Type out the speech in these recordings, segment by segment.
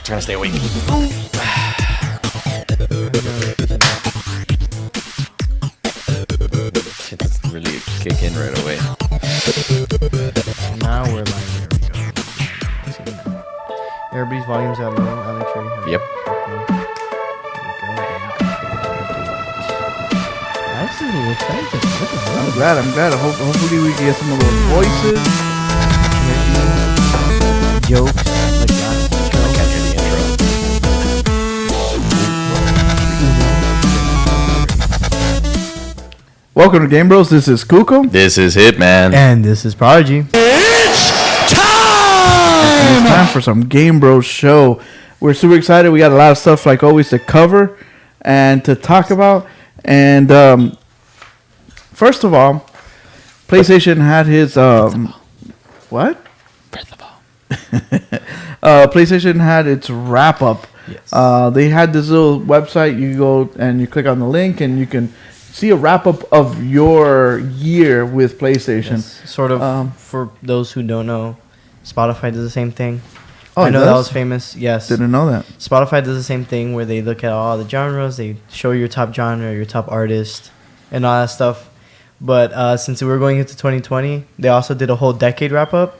Trying to stay awake. Shit doesn't really kick in right away. Now we're live. There we go. Everybody's volume's out low. Alex already has Yep. Alex is a little excited. I'm glad. Hopefully we can get some of those voices. Jokes like that. I can't hear the intro. Welcome to GameBros. This is Kuko. This is Hitman. And this is Prodigy. It's time for some GameBros show. We're super excited. We got a lot of stuff like always to cover and to talk about. And first of all, PlayStation had his what? Breath of all. PlayStation had its wrap up. Yes. They had this little website. You go and you click on the link, and you can see a wrap up of your year with PlayStation. Yes. Sort of, for those who don't know, Spotify does the same thing. Oh, I know it that does? was famous. Yes. Didn't know that. Spotify does the same thing where they look at all the genres, they show your top genre, your top artist, and all that stuff. But since we were going into 2020, they also did a whole decade wrap up.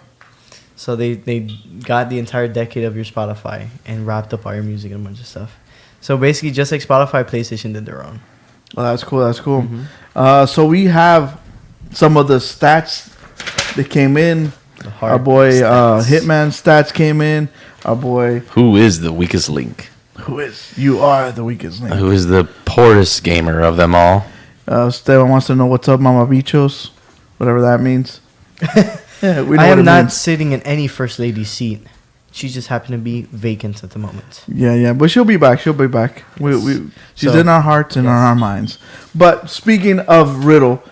So they got the entire decade of your Spotify and wrapped up all your music and a bunch of stuff. So basically, just like Spotify, PlayStation did their own. Oh, that's cool. That's cool. Mm-hmm. So we have some of the stats that came in. Our boy Hitman stats came in. Our boy, Who is the weakest link? you are the weakest link. Who is the poorest gamer of them all? Esteban wants to know what's up, Mama Bichos, whatever that means. Yeah, we know I what am it not means. sitting in any first lady seat. She just happened to be vacant at the moment. Yeah, but she'll be back. She's So, in our hearts and in yes. our minds. But speaking of Riddle,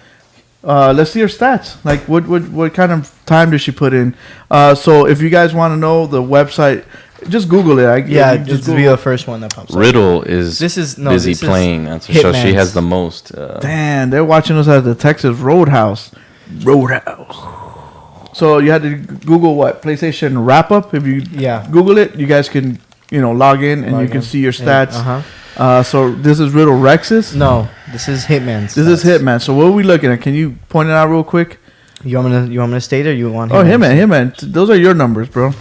let's see her stats. Like, what kind of time did she put in? So if you guys want to know the website, just Google it. Yeah, you just be the first one that pops up. Riddle is This is busy playing. That's so she Hitman's. has the most. Damn, they're watching us at the Texas Roadhouse. So you had to Google what? PlayStation wrap up. If you Google it, you guys can log in and you can see your stats. So this is Riddle Rex's. No, this is Hitman's. This is Hitman. So what are we looking at? Can you point it out real quick? You want me to state it or you want Oh, Hitman. Those are your numbers, bro.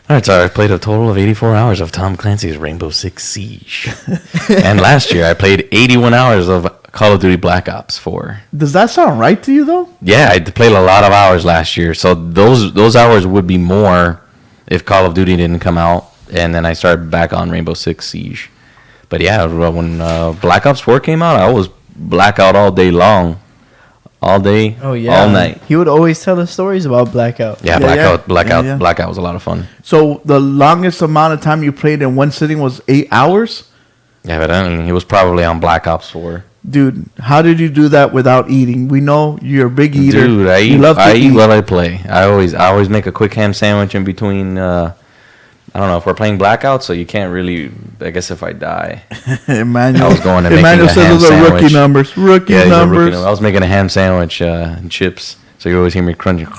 All right, so I played a total of 84 hours of Tom Clancy's Rainbow Six Siege. And last year I played 81 hours of Call of Duty Black Ops 4. Does that sound right to you, though? Yeah, I played a lot of hours last year. So those hours would be more if Call of Duty didn't come out. And then I started back on Rainbow Six Siege. But yeah, when Black Ops 4 came out, I was blackout all day long. All day, Oh yeah, all night. He would always tell us stories about Blackout. Yeah, Blackout was a lot of fun. So the longest amount of time you played in one sitting was 8 hours? Yeah, but I mean, he was probably on Black Ops 4. Dude, how did you do that without eating? We know you're a big eater. Dude, I eat while I play. I always make a quick ham sandwich in between. I don't know if we're playing Blackout, so you can't really. I guess if I die, Emmanuel, I was going to make Emmanuel a says ham those are rookie sandwich. numbers. Rookie Yeah, numbers. I was making a ham sandwich and chips, so you always hear me crunching all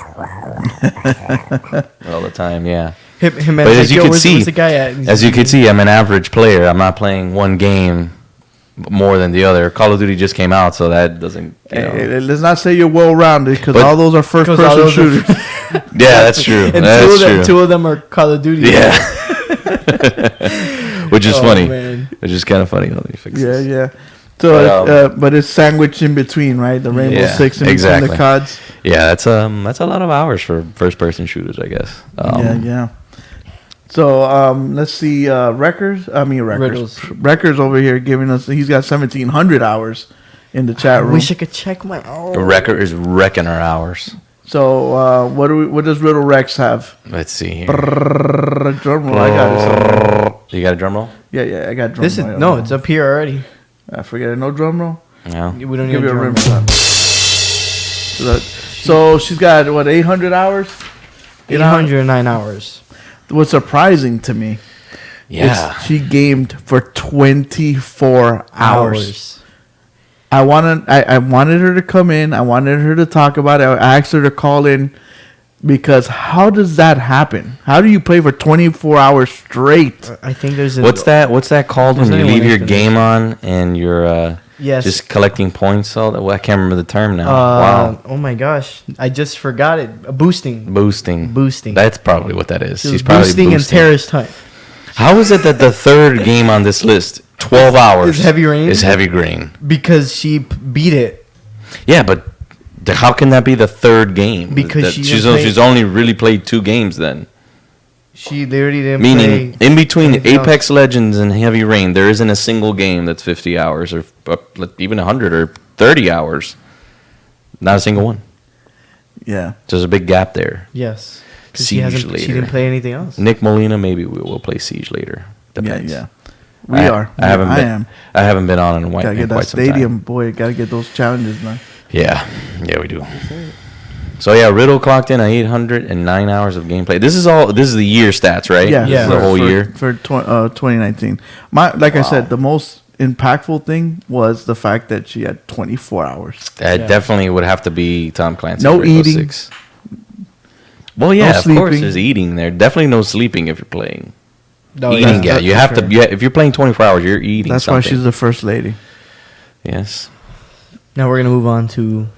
the time. Yeah. Him But as you can where's see, the guy at? as you can see, I'm an average player. I'm not playing one game more than the other. Call of Duty just came out, so that doesn't. Hey, let's not say you're well-rounded because But- all those are first-person shooters. Yeah, that's true. And That's true. two of them are Call of Duty. Yeah. Which is funny. Man. Which is kind of funny. Let me fix this. Yeah. So, but it's sandwiched in between, right? The Rainbow Yeah, Six in between exactly. the CODs. Yeah, that's a lot of hours for first-person shooters, I guess. Yeah. So let's see. Records. Records over here giving us. He's got 1,700 hours in the chat room. I wish I could check my hours. The record is wrecking our hours. So what does Riddle Rex have? Let's see here. Drum roll. I got it somewhere. You got a drum roll? Yeah. I got drum roll. No, it's up here already. I forget it. No drum roll. No. We don't Give need you a drum rim roll. shot. So she's got 800 hours. 809 hours. What's surprising to me Yeah. is she gamed for 24 hours. I wanted her to come in. I wanted her to talk about it. I asked her to call in Because how does that happen? How do you play for 24 hours straight? I think there's What's that called when There's you only leave one your explanation. game on and you're Yes. just collecting points? All that. Well, I can't remember the term now. Wow. Oh my gosh, I just forgot it. Boosting. Boosting. Boosting. That's probably what that is. She was She's probably boosting and boosting. terrorist hunt. How is it that the third game on this list, 12 hours, Is Heavy Rain? Is Heavy Rain. Because she beat it. Yeah, but how can that be the third game? Because That- she she's didn't play- she's only really played 2 games then. She literally didn't Meaning, play. in between anything else. Apex Legends and Heavy Rain, there isn't a single game that's 50 hours or even 100 or 30 hours. Not a single one. Yeah. So there's a big gap there. Yes. 'Cause Siege She later. didn't play anything else. Nick Molina, maybe we will play Siege later. Depends. Yeah. We are. I haven't I been. am. I haven't been on in, Gotta in get quite that some stadium, time. boy. Gotta get those challenges, man. Yeah, we do. So yeah, Riddle clocked in at 809 hours of gameplay. This is the year stats, right? Yeah, This is the for- whole for- year. for 2019. Like I Wow. said, the most impactful thing was the fact that she had 24 hours. That Yeah. definitely would have to be Tom Clancy's No Rainbow eating. Six. Well, yeah, of course, sleeping. there's eating there. Definitely no sleeping if you're playing. No, Eating, yeah, that's you for have sure. to. Yeah, if you're playing 24 hours, you're eating. That's something. why she's the first lady. Yes. Now we're gonna move on to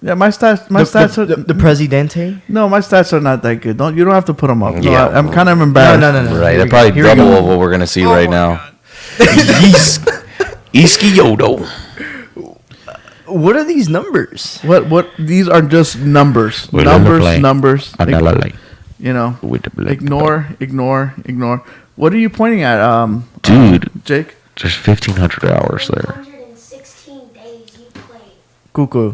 Yeah, my stats. the Presidente. No, my stats are not that good. You don't have to put them up. No, Yeah. I'm kind of embarrassed. No. Right, Here they're we probably go. Here we double go. of what we're gonna see right now. Iskiyodo. What are these numbers? What? These are just numbers. We're gonna play. Numbers. You know, With the black ignore. What are you pointing at, Dude. Jake? There's 1,500 hours there. 116 days you played. Cuckoo,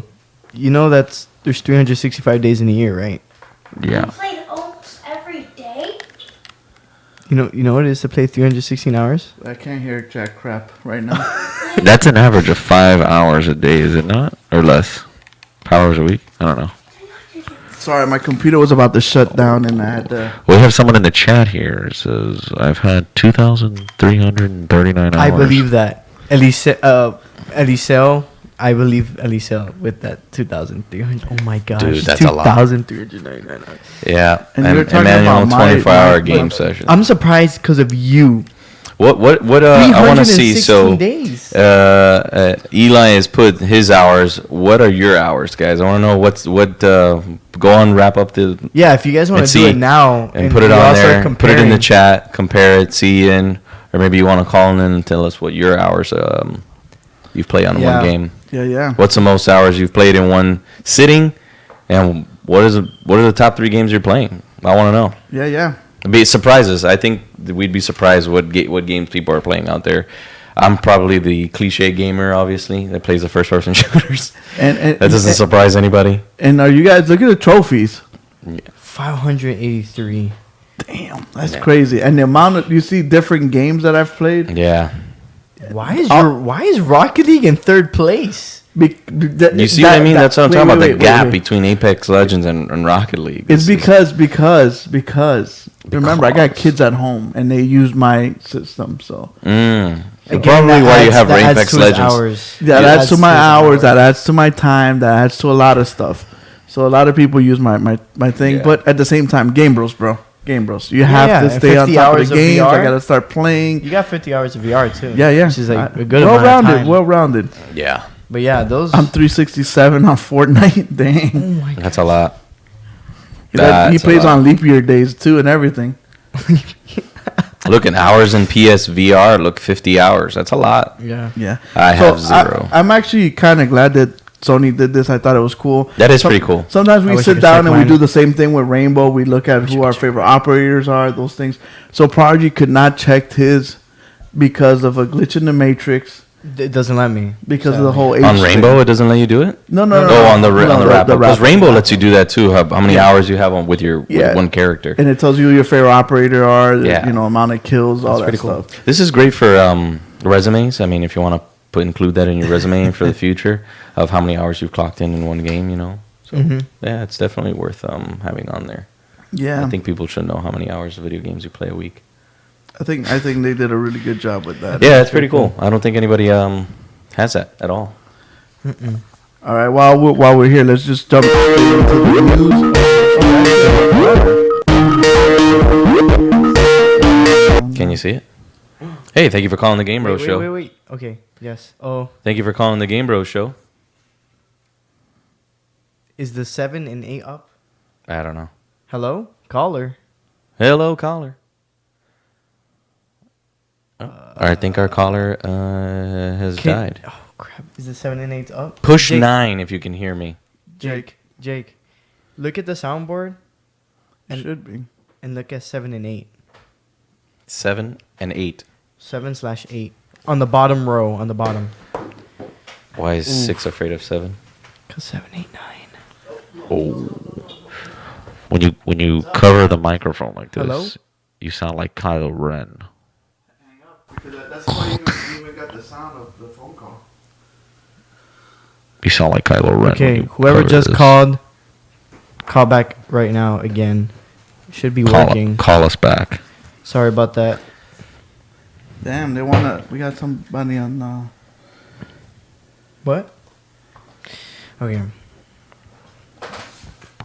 you know there's 365 days in a year, right? Yeah. You played almost every day? You know what it is to play 316 hours? I can't hear jack crap right now. That's an average of 5 hours a day, is it not? Or less? 5 hours a week? I don't know. Sorry, my computer was about to shut down, and I had to. We have someone in the chat here. It says, I've had 2,339 hours. I believe that. Eliseo, I believe Eliseo with that 2,300. Oh my gosh. Dude, that's a lot. 2,399 hours. Yeah. And you were talking Emmanuel, about my- 24-hour my- game session. I'm surprised because of you. What I want to see. 316 So, days. Eli has put his hours. What are your hours, guys? I want to know go on, wrap up the Yeah, if you guys want and to do see- it now and put it we on all there. start Put it in the comparing- chat. Compare it. See in, or maybe you want to call in and tell us what your hours you've played on Yeah. one game. Yeah. What's the most hours you've played in one sitting, and what are the top 3 games you're playing? I want to know. Yeah. Be surprises. I think that we'd be surprised what games people are playing out there. I'm probably the cliche gamer, obviously, that plays the first person shooters. And That doesn't surprise anybody. And are you guys look at the trophies? 583. Damn, that's crazy. And the amount of you see different games that I've played. Yeah. Why is Rocket League in third place? You see what I mean? That's what I'm talking about. The gap between Apex Legends and Rocket League. It's because remember I got kids at home and they use my system, so Again, probably that why you adds- have that adds Apex to his Legends. hours. that It adds to my his hours, that adds to my time, that adds to a lot of stuff. So a lot of people use my thing, Yeah. but at the same time, GameBros, bro. GameBros. You have yeah, to and stay on 50 top of hours the of games. VR. I gotta start playing. You got 50 hours of VR too. Yeah. Which is like a good amount of well-rounded, time. well-rounded. Yeah. But yeah, those. I'm 367 on Fortnite. Dang. oh my god. That's a lot. He That's a plays lot. on leap year days too and everything. Look at hours in PSVR. Look, 50 hours. That's a lot. Yeah. Yeah. I have 0. I'm actually kind of glad that Sony did this. I thought it was cool. That is pretty cool. Sometimes I we wish I sit could down check and we mine. do the same thing with Rainbow. We look at who our favorite operators are, those things. So Prodigy could not check his because of a glitch in the Matrix, It doesn't let me. because of the whole On age Rainbow, thing. it doesn't let you do it? No. Oh, on the wrap up. Because Rainbow wrap lets you do that too. How many hours you have on with your Yeah. with one character. And it tells you who your favorite operator are, Yeah. amount of kills, all That's that pretty stuff. cool. This is great for resumes. I mean, if you want to include that in your resume for the future of how many hours you've clocked in one game, So yeah, it's definitely worth having on there. Yeah. I think people should know how many hours of video games you play a week. I think they did a really good job with that. Yeah, it's pretty cool. I don't think anybody has that at all. All right, while we're here, let's just jump straight into the news. me see it. Hey, thank you for calling the GameBros show. Wait. Okay. Yes. Oh, Thank you for calling the GameBros show. is the 7 and 8 up? I don't know. Hello, caller. Hello, caller. I think our caller has died. Oh crap! Is the 7 and 8 up? Push Jake, 9 if you can hear me. Jake, look at the soundboard. And Should be. and look at 7 and 8. 7 and 8. 7/8 on the bottom row. On the bottom. Why is 6 afraid of 7? Cause 7, 8, 9. Oh. When you cover the microphone like this, Hello? you sound like Kylo Ren. Hang up, because that's why you even got the sound of the phone call. You sound like Kylo Ren. when Okay, you whoever cover just this. called, call back right now again. Should be working. Call us back. Sorry about that. Damn, we got somebody on. What? Okay.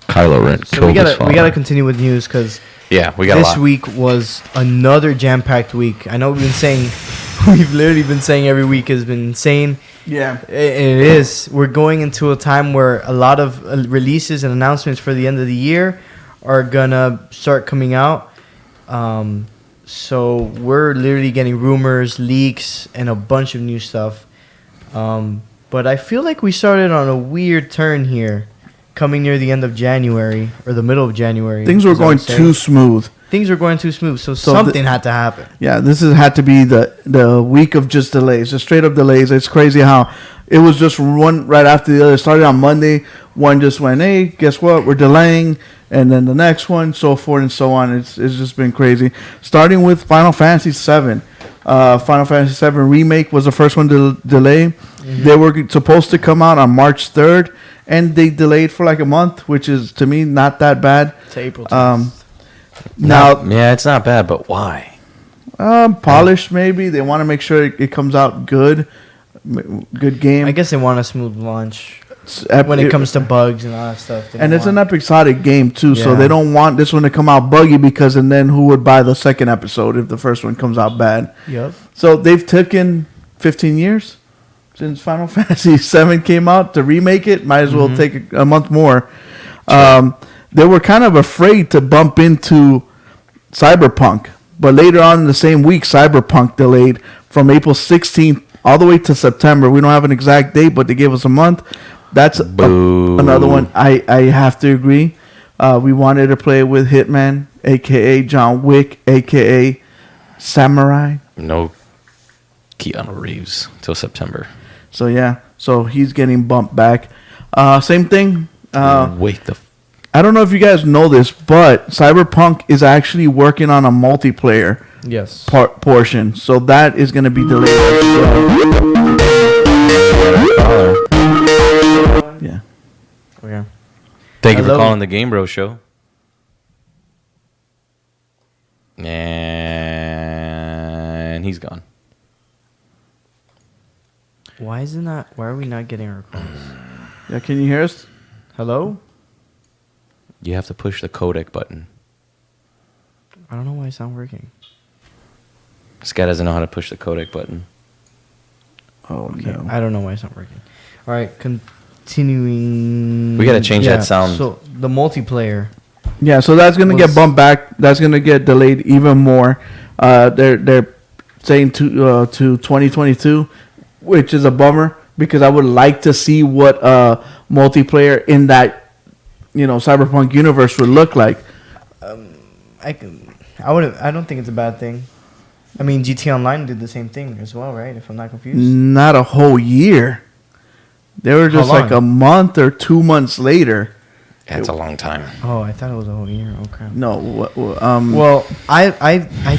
Kylo Ren So killed we his gotta father. continue with news because Yeah, we got a this lot. week was another jam-packed week. I know we've literally been saying every week has been insane. Yeah. It is. We're going into a time where a lot of releases and announcements for the end of the year are gonna start coming out. So we're literally getting rumors, leaks, and a bunch of new stuff. But I feel like we started on a weird turn here, coming near the end of January or the middle of January. Things were is what I'm going saying. too smooth. Things were going too smooth, so So something had to happen. Yeah, this has had to be the week of just delays, just straight up delays. It's crazy how it was just one right after the other. It started on Monday. One just went, hey, guess what? We're delaying. And then the next one, so forth and so on. It's just been crazy. Starting with Final Fantasy VII. Final Fantasy VII Remake was the first one to delay. Mm-hmm. They were supposed to come out on March 3rd, and they delayed for like a month, which is, to me, not that bad. To April 10th. Now, Yeah, it's not bad, but why? polished maybe. They want to make sure it comes out good. Good game. I guess they want a smooth launch It's when it comes to bugs and all that stuff. They and don't it's an want- episodic game too, so Yeah. they don't want this one to come out buggy because, and then who would buy the second episode if the first one comes out bad? Yep. So they've taken 15 years since Final Fantasy VII came out to remake it. Might as well take a month more. They were kind of afraid to bump into Cyberpunk, but later on in the same week, Cyberpunk delayed from April 16th all the way to September. We don't have an exact date, but they gave us a month. That's another one. I have to agree. We wanted to play with Hitman, a.k.a. John Wick, a.k.a. Samurai. No Keanu Reeves till September. So, yeah. So, he's getting bumped back. Same thing. Wait the. I don't know if you guys know this, but Cyberpunk is actually working on a multiplayer Yes. portion. So, that is going to be delayed as well. Yeah. Okay. Thank you for Hello. calling the Game Bros show. And he's gone. Why are we not getting our calls? Yeah, can you hear us? Hello? You have to push the codec button. I don't know why it's not working. This guy doesn't know how to push the codec button. Oh, Okay. no. I don't know why it's not working. All right, continuing. We gotta change that sound. So the multiplayer. Yeah, so that's gonna get bumped back. That's gonna get delayed even more. They're saying to 2022, which is a bummer because I would like to see what multiplayer in that Cyberpunk universe would look like. I don't think it's a bad thing. I mean, GT Online did the same thing as well, right? If I'm not confused. Not a whole year. They were just How like long? a month or 2 months later. That's a long time. Oh, I thought it was a whole year. Okay. No, Well, I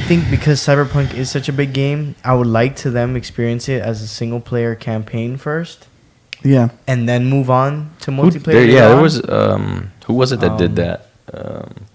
think because Cyberpunk is such a big game, I would like to them experience it as a single player campaign first, yeah. and then move on to multiplayer. Yeah, later there on. was. Who was it that did that?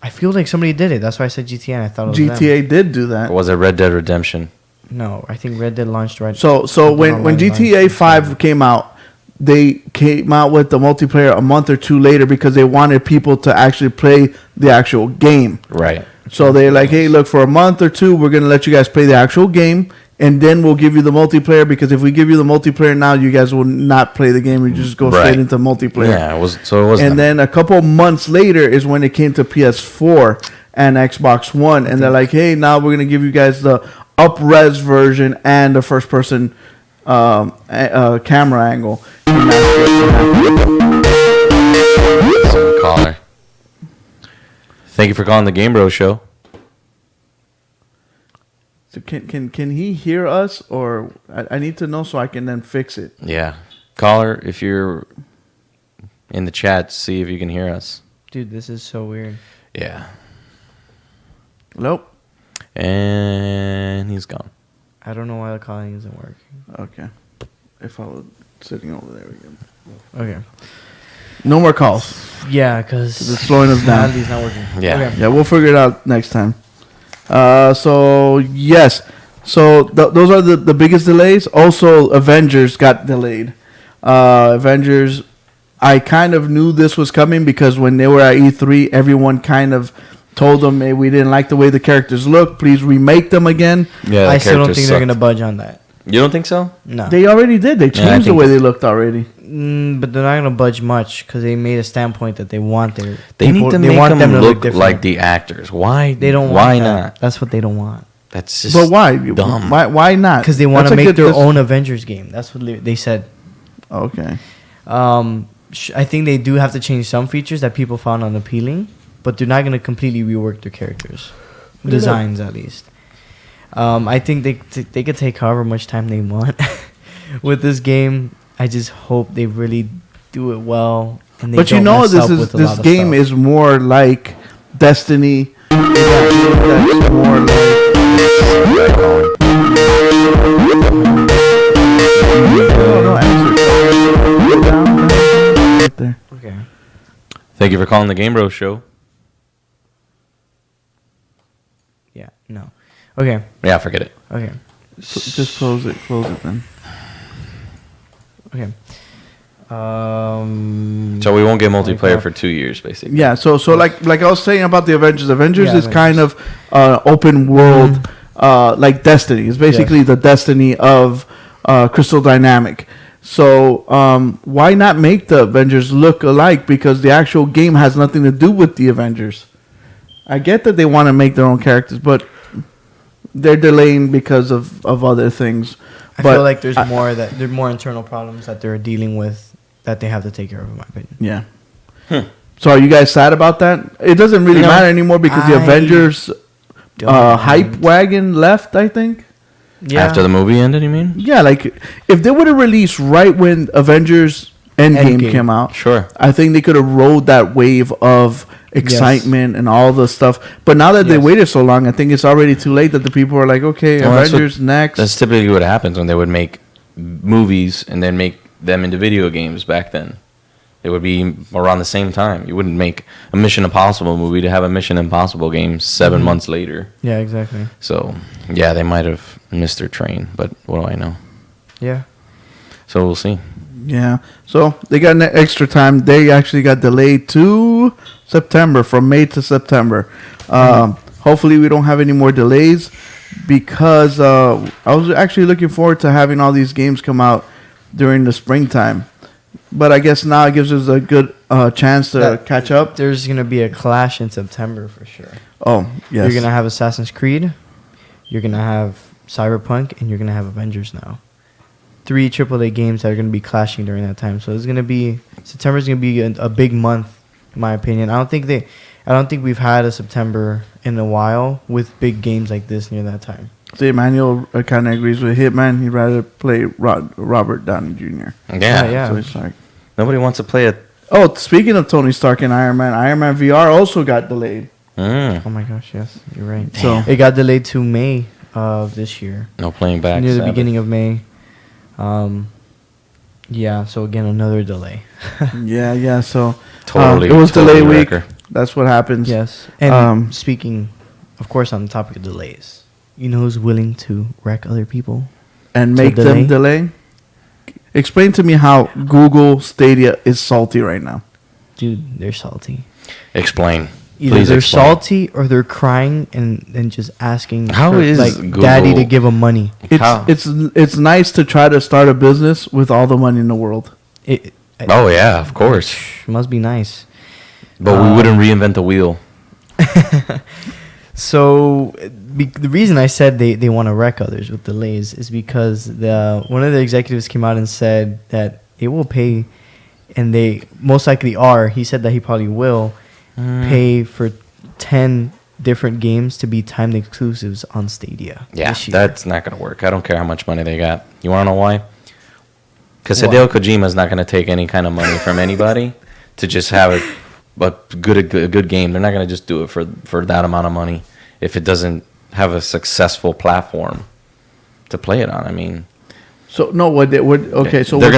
I feel like somebody did it. That's why I said GTA. And I thought it was GTA them. did do that. Or was it Red Dead Redemption? No, I think Red Dead launched right. So when Online GTA launched. 5 came out, they came out with the multiplayer a month or two later because they wanted people to actually play the actual game. Right. So they're like, hey, look, for a month or two, we're gonna let you guys play the actual game, and then we'll give you the multiplayer. Because if we give you the multiplayer now, you guys will not play the game. You just go straight into multiplayer. Yeah, it was. And then a couple months later is when it came to PS4 and Xbox One, and they're like, hey, now we're gonna give you guys the up-res version and the first-person camera angle. And that's what happened. Some caller. Thank you for calling the GameBros show. So can he hear us, or I need to know so I can then fix it. Yeah, caller, if you're in the chat, see if you can hear us. Dude, this is so weird. Yeah, Nope. and he's gone. I don't know why the calling isn't working. Okay. If I was sitting over there again. Okay. No more calls. Yeah, because It's slowing us down. It's not working. Yeah. Okay. Yeah, we'll figure it out next time. So yes, so those are the biggest delays. Also, Avengers got delayed. Avengers, I kind of knew this was coming because when they were at E3, everyone kind of told them, "Hey, we didn't like the way the characters look. Please remake them again." Yeah, I still don't think they're going to budge on that. You don't think so? No. They already did. They Yeah, I changed the think way they looked already. But they're not going to budge much because they made a standpoint that they want their They people, need to they make want them to look different. like the actors. Why? They don't Why want that. not? That's what they don't want. That's just. But why? Dumb. Why not? Because they want That's to a make good their own Avengers game. That's what they said. Okay. I think they do have to change some features that people found unappealing, but they're not going to completely rework their characters, designs at least. I think they could take however much time they want with this game. I just hope they really do it well. And they But you don't know, mess up with a lot this of game stuff. is more like Destiny. That's more like. No, answer. Go down, right there. Okay. Thank you for calling the GameBros show. Yeah. No. Okay. Yeah, forget it. Okay. So just close it. Close it then. Okay. So we won't get multiplayer for 2 years, basically. Yeah. So like I was saying about the Avengers. Avengers Yeah, is kind of open world, like Destiny. It's basically the Destiny of Crystal Dynamic. So why not make the Avengers look alike? Because the actual game has nothing to do with the Avengers. I get that they want to make their own characters, but they're delaying because of other things. I feel like there are more internal problems that they're dealing with that they have to take care of, in my opinion. Yeah. So are you guys sad about that? It doesn't really No, matter anymore because the I Avengers don't hype mind. wagon left, I think. Yeah. After the movie ended, you mean? Yeah, like if they would have released right when Avengers Endgame came out, Sure. I think they could have rode that wave of excitement and all the stuff. But now that they waited so long, I think it's already too late that the people are like, okay, Well, Avengers next. That's typically what happens when they would make movies and then make them into video games back then. It would be around the same time. You wouldn't make a Mission Impossible movie to have a Mission Impossible game 7 months later. Yeah, exactly. So, yeah, they might have missed their train, but what do I know? Yeah. So we'll see. Yeah. So they got an extra time. They actually got delayed to September, from May to September. Hopefully we don't have any more delays because I was actually looking forward to having all these games come out during the springtime. But I guess now it gives us a good chance to catch up. There's going to be a clash in September for sure. Oh, yes. You're going to have Assassin's Creed, you're going to have Cyberpunk, and you're going to have Avengers now. 3 AAA games that are going to be clashing during that time. So it's going to be September's going to be a big month, in my opinion. I don't think we've had a September in a while with big games like this near that time. See, Emmanuel kind of agrees with Hitman. He'd rather play Robert Downey Jr. Yeah. So it's like, Nobody wants to play it. oh, speaking of Tony Stark and Iron Man VR also got delayed. Oh my gosh, yes, you're right. So It got delayed to May of this year. No playing back. Near the Sabbath. beginning of May. Yeah, so again, another delay. yeah. So Totally. it was totally delay week. wrecker. That's what happens. Yes. And speaking, of course, on the topic of delays, you know who's willing to wreck other people? And To make them delay? delay. Explain to me how Google Stadia is salty right now. Dude, they're salty. Explain. Either Please they're explain. salty or they're crying and just asking How for, is like Google- daddy to give them money. How- It's nice to try to start a business with all the money in the world. It Oh yeah, of course. must be nice. But we wouldn't reinvent the wheel. So the reason I said they want to wreck others with delays is because one of the executives came out and said that they will pay, and they most likely are. He said that he probably will pay for 10 different games to be timed exclusives on Stadia. Yeah, this year. that's not gonna work. I don't care how much money they got. You wanna know why? Because Why? Hideo Kojima is not gonna take any kind of money from anybody to just have a good game. They're not gonna just do it for that amount of money if it doesn't have a successful platform to play it on. I mean, So no, okay? So they're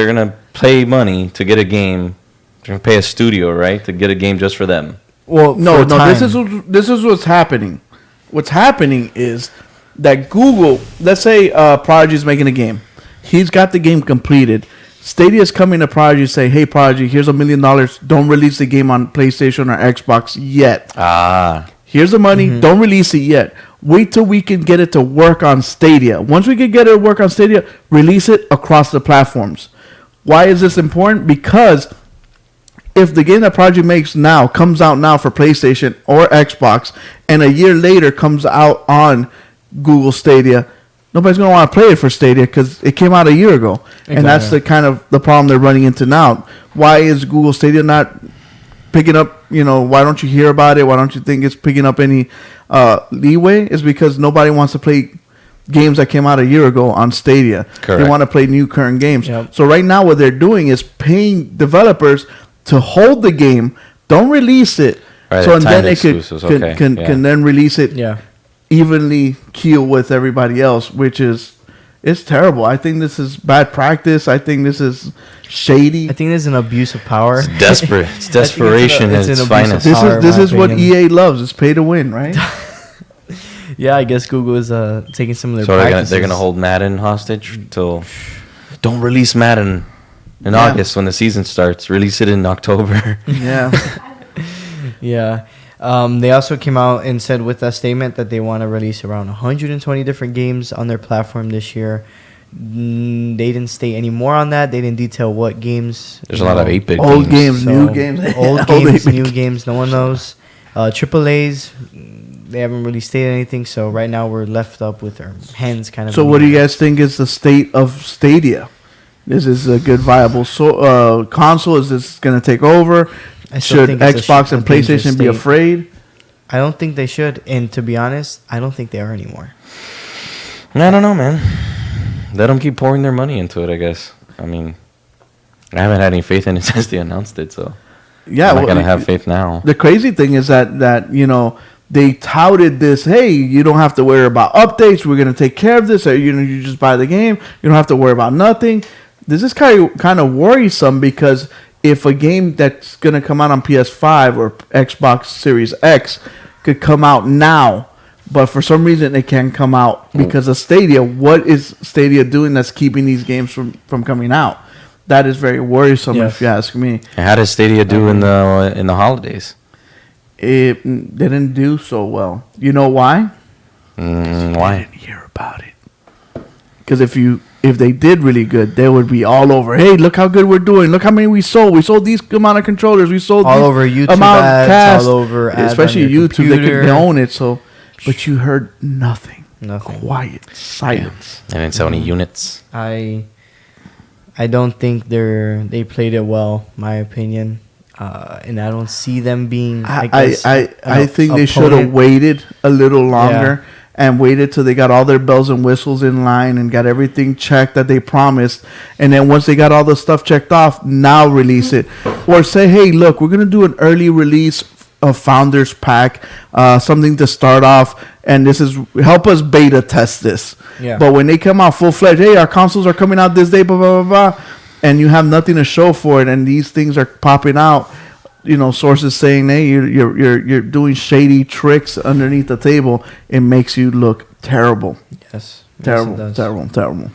gonna pay money to get a game. They're gonna pay a studio, right, to get a game just for them. Well, No, for a no. time. This is what's happening. What's happening is that Google, let's say, Prodigy's making a game. He's got the game completed. Stadia's coming to Prodigy and say, "Hey, Prodigy, here's $1 million. Don't release the game on PlayStation or Xbox yet. Ah, Here's the money. Don't release it yet. Wait till we can get it to work on Stadia. Once we can get it to work on Stadia, release it across the platforms." Why is this important? Because if the game that Project makes now comes out now for PlayStation or Xbox, and a year later comes out on Google Stadia, nobody's going to want to play it for Stadia because it came out a year ago. And that's the kind of the problem they're running into now. Why is Google Stadia not picking up, why don't you hear about it? Why don't you think it's picking up any leeway? Is because nobody wants to play games that came out a year ago on Stadia. Correct. They want to play new current games. Yep. So right now what they're doing is paying developers to hold the game, don't release it. Right, So and timed then they exclusives, okay, can then release it Yeah. evenly keel with everybody else, which is it's terrible. I think this is bad practice. I think this is shady. I think there's an abuse of power. it's desperate. It's desperation it's at an its abuse of finest. This power, is this in my is what opinion. EA loves. It's pay to win, right? Yeah, I guess Google is taking some of their So practices. they're gonna hold Madden hostage till don't release Madden in Yeah. August when the season starts. Release it in October. Yeah. Yeah. They also came out and said with a statement that they want to release around 120 different games on their platform this year. They didn't state any more on that. They didn't detail what games. There's a lot of 8-bit Old games. games, new games. Old Old games, 8-bit new games. No one knows. AAA's, they haven't really stated anything. So right now we're left up with our hands kind of. So in what the do you air. guys think is the state of Stadia? This is a good viable console. Is this going to take over? I still Should think it's Xbox a and dangerous PlayStation be state. afraid? I don't think they should. And to be honest, I don't think they are anymore. I don't know, man. Let them keep pouring their money into it, I guess. I mean, I haven't had any faith in it since they announced it, so Yeah, I'm not gonna have faith now. The crazy thing is that they touted this. Hey, you don't have to worry about updates. We're gonna take care of this. Or, you just buy the game. You don't have to worry about nothing. This is kind of worrisome because if a game that's gonna come out on PS5 or Xbox Series X could come out now, but for some reason it can't come out because of Stadia. What is Stadia doing that's keeping these games from coming out? That is very worrisome, Yes. if you ask me. And how does Stadia do in the holidays? It didn't do so well. You know why? I Why? didn't hear about it. Because if they did really good, they would be all over. Hey, look how good we're doing. Look how many we sold. We sold these amount of controllers. We sold All these over YouTube amount of ads, cast. all over ads on especially your YouTube. computer. They own it. So, but you heard nothing. Nothing. Quiet, silence. And then so many units. I don't think they played it well, my opinion, and I don't see them being. I think they should have waited a little longer and waited till they got all their bells and whistles in line and got everything checked that they promised. And then once they got all the stuff checked off, now release it. Or say, hey, look, we're going to do an early release of Founders Pack, something to start off. And this is help us beta test this. Yeah. But when they come out full fledged, hey, our consoles are coming out this day, blah, blah, blah, blah, and you have nothing to show for it, and these things are popping out, sources saying, hey, you're doing shady tricks underneath the table, it makes you look terrible. Yes. Terrible, Yes, it does. terrible, terrible.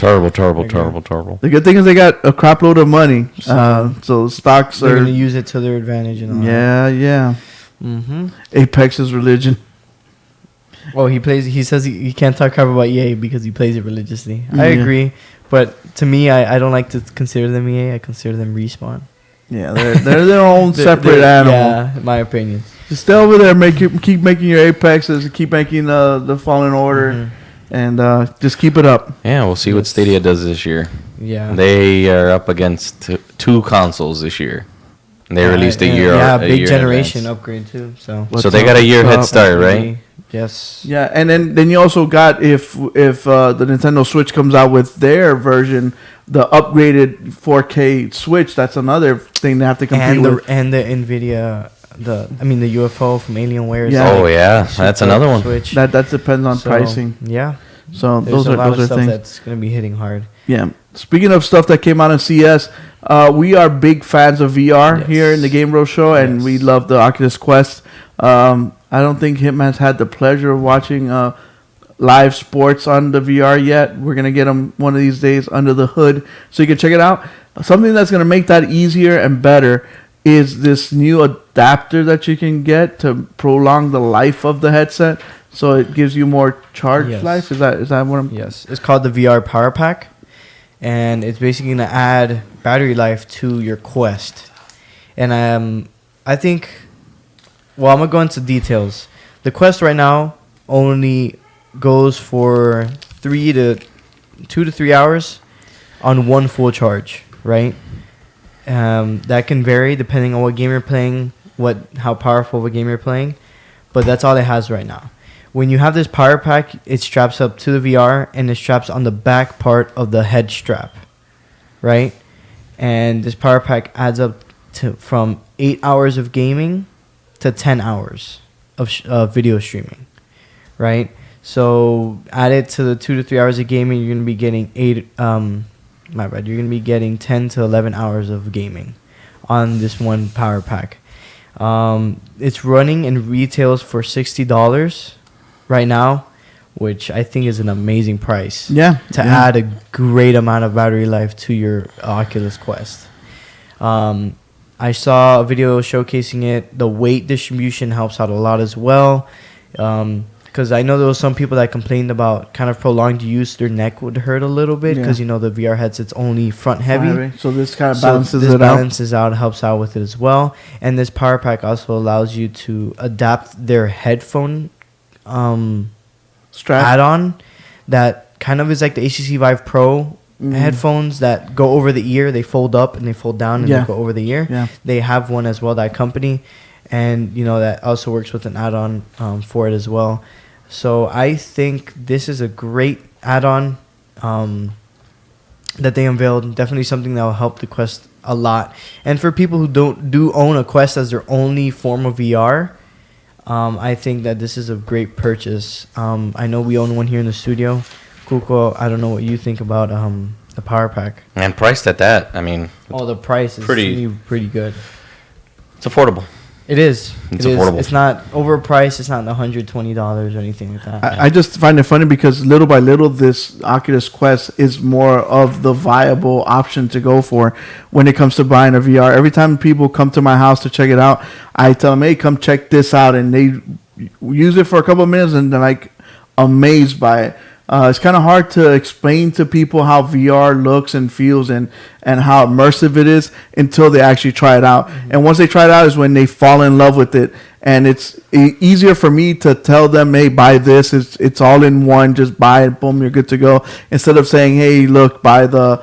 Terrible. The good thing is they got a crap load of money. So stocks They're are. gonna use it to their advantage and all. Yeah. Mm-hmm. Apex is religion. Well, he says he can't talk crap about EA because he plays it religiously. I Yeah. agree, but to me, I don't like to consider them EA. I consider them Respawn. Yeah, they're their own They're- separate they're- animal. Yeah, in my opinion. Just stay over there, keep making your Apexes, keep making the Fallen Order, Mhm. and just keep it up. Yeah, we'll see what Yes. Stadia does this year. Yeah. They are up against two consoles this year. They released a year. Yeah, a big year in generation advance. upgrade too. So. What's So they up, got a year what's head up? start, right? Yes. Yeah, and then you also got if the Nintendo Switch comes out with their version, the upgraded 4K Switch. That's another thing they have to compete And with. the Nvidia, the UFO from Alienware. is Yeah. like Oh yeah, super that's another one. Switch. That depends on So, pricing. Yeah. So There's those a are lot of those are stuff things. that's gonna be hitting hard. Yeah. Speaking of stuff that came out in CS, we are big fans of VR Yes. here in the GameBros show, and Yes. we love the Oculus Quest. I don't think Hitman's had the pleasure of watching live sports on the VR yet. We're gonna get him one of these days under the hood, so you can check it out. Something that's gonna make that easier and better is this new adapter that you can get to prolong the life of the headset, so it gives you more charge Yes. life. Is that what I'm? Yes, it's called the VR Power Pack, and it's basically gonna add battery life to your Quest. And I think, well, I'm gonna go into details. The Quest right now only goes for 2 to 3 hours on one full charge, right? That can vary depending on what game you're playing, how powerful of a game you're playing, but that's all it has right now. When you have this power pack, it straps up to the VR and it straps on the back part of the head strap, right? And this power pack adds up to from 8 hours of gaming to 10 hours of video streaming, right? So added to the 2 to 3 hours of gaming, you're gonna be getting you're gonna be getting 10 to 11 hours of gaming on this one power pack. It's running and retails for $60 right now, which I think is an amazing price. Yeah. To yeah. add a great amount of battery life to your Oculus Quest. I saw a video showcasing it. The weight distribution helps out a lot as well. Because I know there was some people that complained about kind of prolonged use. Their neck would hurt a little bit because, Yeah. the VR headset's only front heavy. So this kind of So balances this it balances out, helps out with it as well. And this power pack also allows you to adapt their headphone out. Strap. add-on that kind of is like the HTC Vive Pro headphones that go over the ear. They fold up and they fold down and Yeah. they go over the ear. Yeah. They have one as well, that company. And, that also works with an add-on for it as well. So I think this is a great add-on that they unveiled. Definitely something that will help the Quest a lot. And for people who do own a Quest as their only form of VR, I think that this is a great purchase. I know we own one here in the studio. Kuko, I don't know what you think about the power pack. And priced at that, I mean, Oh, the price is pretty good. it's affordable. It is. It's It is. affordable. It's not overpriced. It's not $120 or anything like that. I just find it funny because little by little, this Oculus Quest is more of the viable option to go for when it comes to buying a VR. Every time people come to my house to check it out, I tell them, "Hey, come check this out," and they use it for a couple of minutes and they're like amazed by it. It's kind of hard to explain to people how VR looks and feels and how immersive it is until they actually try it out. And once they try it out is when they fall in love with it. And it's easier for me to tell them, hey, buy this. It's all in one. Just buy it. Boom, you're good to go. Instead of saying, hey, look, buy the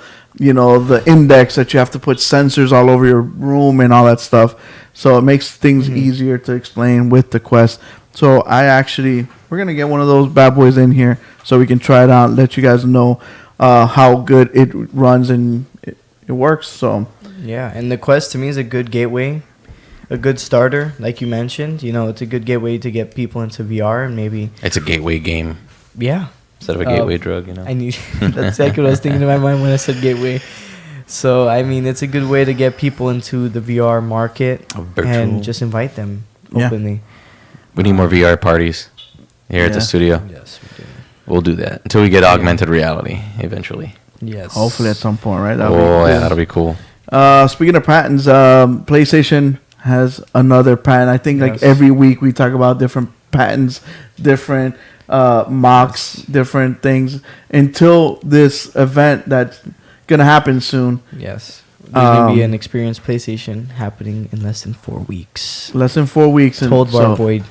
index that you have to put sensors all over your room and all that stuff. So it makes things easier to explain with the Quest. So we're going to get one of those bad boys in here so we can try it out, let you guys know how good it runs and it works. So Yeah, and the Quest to me is a good gateway, a good starter, like you mentioned. It's a good gateway to get people into VR and maybe, It's a gateway game yeah. instead of a gateway drug, I knew that's exactly what I was thinking in my mind when I said gateway. So, I mean, it's a good way to get people into the VR market virtual. and just invite them Yeah. openly. We need more VR parties here at the Yeah. studio. Yes, we do. We'll do that until we get augmented reality eventually. Yes. Hopefully at some point, right? Oh yeah, that'll be cool. Speaking of patents, PlayStation has another patent. I think like Yes. every week we talk about different patents, different mocks, different things until this event that's gonna happen soon. Yes. There's gonna be Um, an Experience PlayStation happening in less than 4 weeks. Less than 4 weeks. And Told by so our boy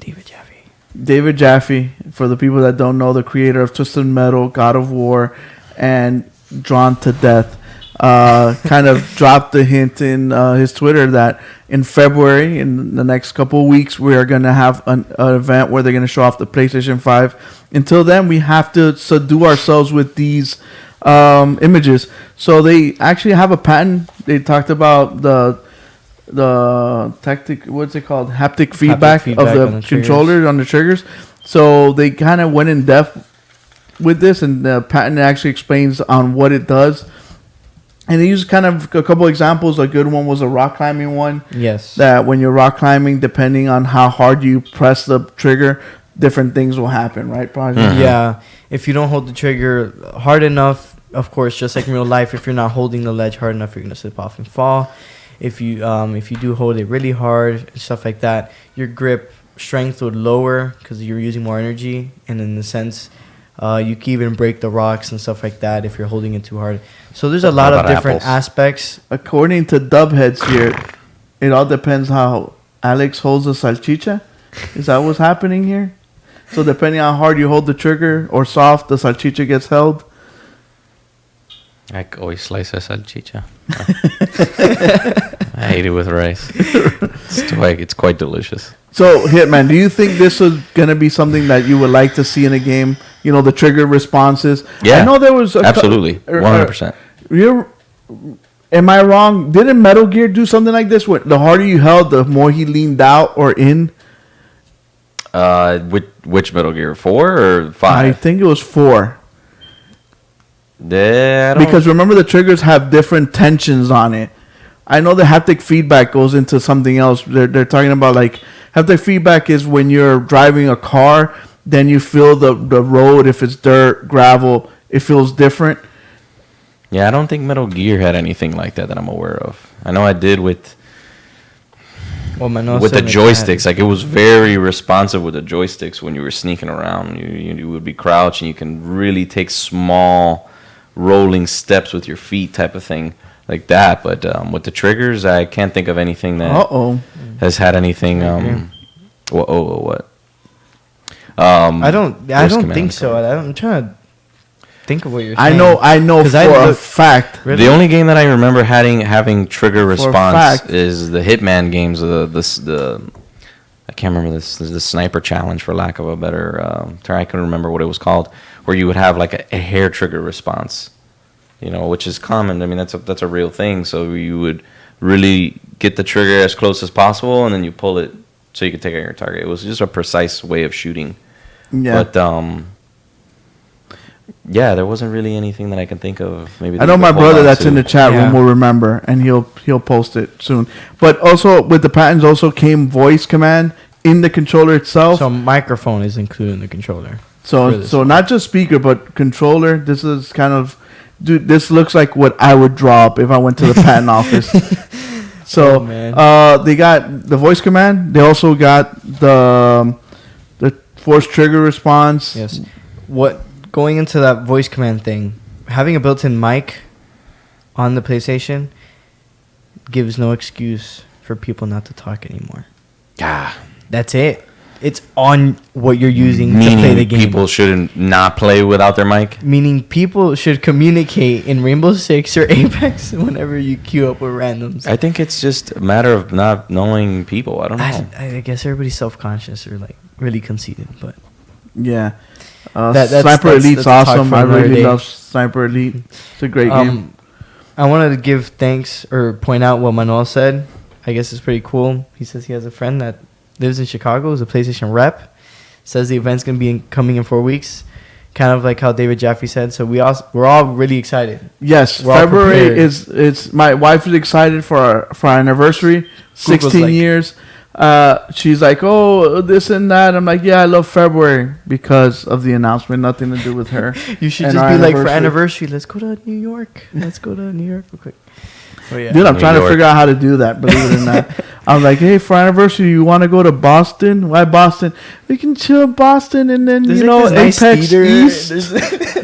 David Jaffe. David Jaffe, for the people that don't know, the creator of Twisted Metal, God of War, and Drawn to Death, kind of dropped the hint in his Twitter that in February, in the next couple of weeks, we are going to have an event where they're going to show off the PlayStation 5. Until then, we have to subdue ourselves with these images. So they actually have a patent. They talked about the tactic, what's it called, haptic feedback of feedback the on the controller on the triggers. So they kind of went in depth with this, and the patent actually explains on what it does. And they used kind of a couple examples. A good one was a rock climbing one. Yes. That when you're rock climbing, depending on how hard you press the trigger, different things will happen, right? Probably. Yeah. If you don't hold the trigger hard enough, of course, just like in real life, if you're not holding the ledge hard enough, you're gonna slip off and fall. If you do hold it really hard and stuff like that, your grip strength would lower because you're using more energy, and in the sense, you can even break the rocks and stuff like that if you're holding it too hard. So there's a lot of about different apples? aspects. According to Dubheads here, it all depends how Alex holds the salchicha. Is that what's happening here? So depending on how hard you hold the trigger or soft, the salchicha gets held. I always slice a salchicha. I hate it with rice. It's quite delicious. So, Hitman, do you think this was going to be something that you would like to see in a game? You know, the trigger responses? Yeah, I know there was... absolutely, 100%. Am I wrong? Didn't Metal Gear do something like this? Where the harder you held, the more he leaned out or in? Which Metal Gear, 4 or 5? I think it was 4. Because remember, the triggers have different tensions on it. I know the haptic feedback goes into something else. They're talking about like haptic feedback is when you're driving a car, then you feel the road. If it's dirt, gravel, it feels different. Yeah, I don't think Metal Gear had anything like that I'm aware of. I know I did with Well, Manuel the said it joysticks. Like, it was very responsive with the joysticks when you were sneaking around. You would be crouching. You can really take small rolling steps with your feet type of thing like that. But with the triggers, I can't think of anything that has had anything. What? I don't Command think so. I'm trying to think of what you're I saying. know 'Cause for a fact. Really? The only game that I remember having trigger For a response fact. is the Hitman games. The I can't remember this. The sniper challenge, for lack of a better term. I can remember what it was called, where you would have like a hair trigger response, which is common. I mean, that's a real thing. So you would really get the trigger as close as possible, and then you pull it so you could take out your target. It was just a precise way of shooting. Yeah. But yeah, there wasn't really anything that I can think of. Maybe I know my brother that's in the chat room Yeah. will remember, and he'll post it soon. But also with the patents also came voice command in the controller itself. So microphone is included in the controller. So not just speaker, but controller. This is kind of, dude. This looks like what I would draw up if I went to the patent office. So Oh, man. they got the voice command. They also got the force trigger response. Yes. Going into that voice command thing, having a built-in mic on the PlayStation gives no excuse for people not to talk anymore. Yeah. That's it. It's on what you're using to play the game. People shouldn't not play without their mic. Meaning people should communicate in Rainbow Six or Apex whenever you queue up with randoms. I think it's just a matter of not knowing people. I don't know. I guess everybody's self-conscious or like really conceited, but Yeah. that's Sniper Elite's a talk awesome. for I another really day. love Sniper Elite. It's a great game. I wanted to give thanks or point out what Manuel said. I guess it's pretty cool. He says he has a friend that lives in Chicago, is a PlayStation rep. Says the event's gonna be coming in 4 weeks, kind of like how David Jaffe said. So we're all really excited. Yes, We're all February prepared. it's my wife is excited for our anniversary, 16 like- years. she's like, oh, this and that. I'm like, yeah, I love February because of the announcement. Nothing to do with her. You should And just our be like, for anniversary. anniversary, let's go to New York. Let's go to New York real quick. Oh, yeah. Dude, I'm New trying to York. figure out how to do that. Believe it or not, I'm like, hey, for anniversary, you want to go to Boston? Why Boston? We can chill in Boston, and then There's you like know, this nice Apex theater. East.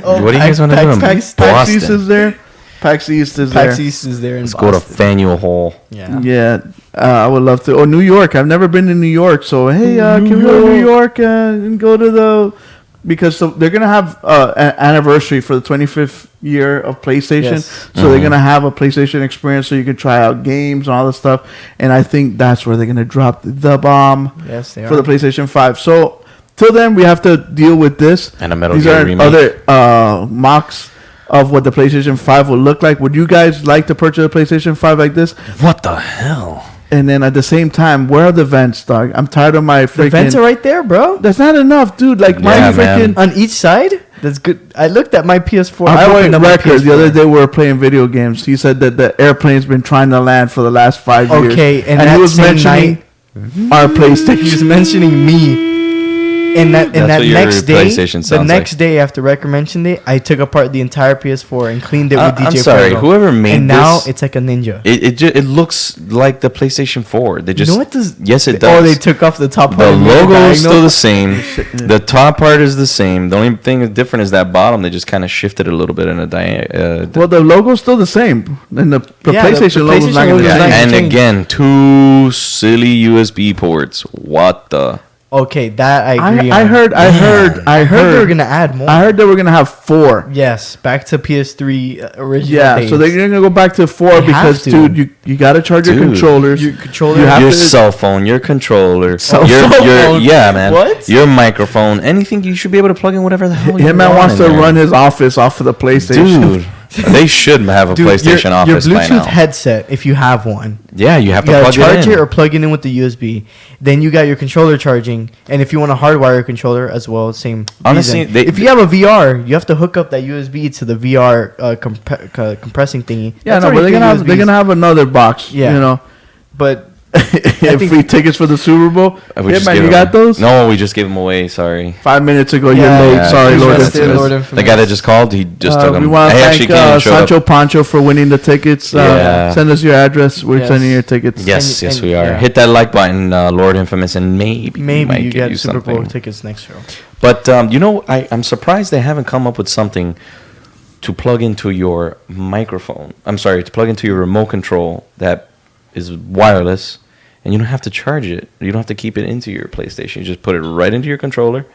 What do you guys want to do in PAX Boston? East is there. PAX East is PAX there. East is there in Let's go Boston. to Faneuil Hall. Yeah. Yeah, I would love to. Oh, New York. I've never been to New York, so hey, can we go to New York and go to the? Because they're gonna have an anniversary for the 25th year of PlayStation, Yes. so they're gonna have a PlayStation experience, so you can try out games and all this stuff. And I think that's where they're gonna drop the bomb Yes, they for are. the PlayStation 5. So till then, we have to deal with this. And a Metal These Gear are remake. other mocks of what the PlayStation 5 will look like. Would you guys like to purchase a PlayStation 5 like this? What the hell? And then at the same time, where are the vents, dog? I'm tired of my The freaking. vents are right there, bro. That's not enough, dude. Like my Yeah, freaking. man. On each side? That's good. I looked at my PS4. I opened went up my record the other PS4. day. We were playing video games. He said that the airplane's been trying to land for the last 5 years. Okay, and he that was same mentioning our He was PlayStation. mentioning me. And that That's what your next day, PlayStation the sounds next like. day after Rec mentioned it, I took apart the entire PS4 and cleaned it with DJ I'm sorry. Fuego. Whoever made and now this, it's like a ninja. it looks like the PlayStation 4. They just you know what does? yes, it Oh, does. they took off the top part. The and made it logo is still diagonal? the same. The top part is the same. The only thing that's different is that bottom. They just kind of shifted a little bit in a Well, the logo's still the same, and the Yeah, the PlayStation logo's PlayStation not going to logo's not change. gonna and change. again, two silly USB ports. What the? Okay, that I agree. I on. heard I heard they were gonna add more. I heard they were gonna have 4. Yes, back to PS3 original. Yeah, days. so they're gonna go back to 4 They because, have to. dude, you gotta charge your Dude. controllers. your controller. You have Your to- cell phone, your controller, Cell your phone? yeah, man. What? Your microphone, anything you should be able to plug in whatever the hell you Him man want wants in to there. run his office off of the PlayStation. Dude, they should have a Dude, PlayStation your Office by Bluetooth now. headset, if you have one, Yeah, you have you to gotta plug charge it it in. or plug it in with the USB. Then you got your controller charging, and if you want to hardwire your controller as well, same. Honestly, reason. they- if you have a VR, you have to hook up that USB to the VR compressing thingy. Yeah, That's no, but already they're two gonna USBs. have another box. Yeah. You know, But if think- free tickets for the Super Bowl. We Yeah, just man, gave you them- got those? No, we just gave them away. Sorry. 5 minutes ago, Yeah, you're late. Yeah, Sorry, he's Lord messed Infamous. Lord The Infamous. guy that just called, he just took them. We want I to actually thank came and showed Sancho up. Pancho for winning the tickets. Yeah. Send us your address. We're Yes. sending your tickets. Yes, And- yes, and- we are. yeah. Hit that like button, Lord Infamous, and maybe we maybe might you get get Super Bowl something. tickets next show. But you know, I'm surprised they haven't come up with something to plug into your microphone. I'm sorry, to plug into your remote control that is wireless, and you don't have to charge it. You don't have to keep it into your PlayStation. You just put it right into your controller.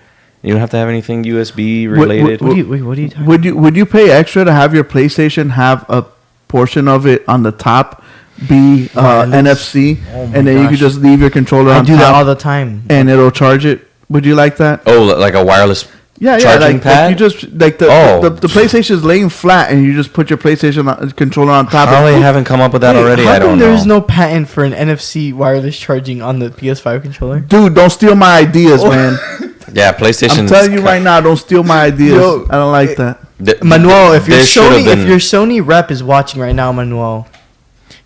You don't have to have anything USB related. What are you talking? Would you pay extra to have your PlayStation have a portion of it on the top be Wireless? NFC, Oh my and then you gosh. could just leave your controller I on do that all top, the time. and it'll charge it? Would you like that? Oh, like a wireless charging like pad? you just like the Oh. the PlayStation is laying flat, and you just put your PlayStation controller on top. How of they it. haven't come up with that Wait, already? How I come don't there's know. no patent for an NFC wireless charging on the PS5 controller? Dude, don't steal my ideas, man. Yeah, PlayStation. I'm telling you right now, don't steal my ideas. Yo, I don't like that. Manuel, if your There should have Sony, been- if your Sony rep is watching right now, Manuel,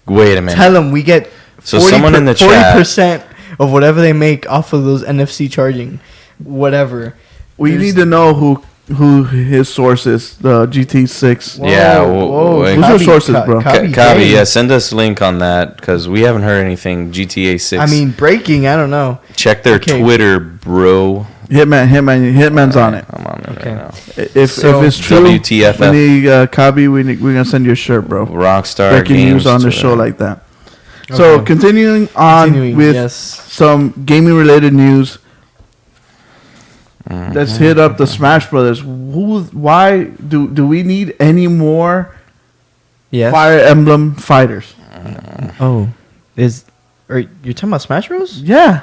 Wait a minute. tell them we get So someone in the chat- 40% of whatever they make off of those NFC charging, whatever. We There's- need to know who his source is. The GT6. Yeah, Whoa, who's your Kabi- sources, Ka- bro? Kabi Kabi, Games. yeah, send us a link on that because we haven't heard anything. GTA 6. I mean, breaking. I don't know. check their okay. Twitter, bro. Hitman's on it. I'm on it Okay. right now. If So, it's true, WTFF. we need Kabi. We're gonna send you a shirt, bro. Rockstar Breaking Games news on the Twitter. show like that. So Okay. continuing on Continuing, with yes. some gaming related news. Mm-hmm. Let's hit up the Smash Brothers. Why do we need any more Yes. Fire Emblem fighters? Oh, you're talking about Smash Bros? Yeah.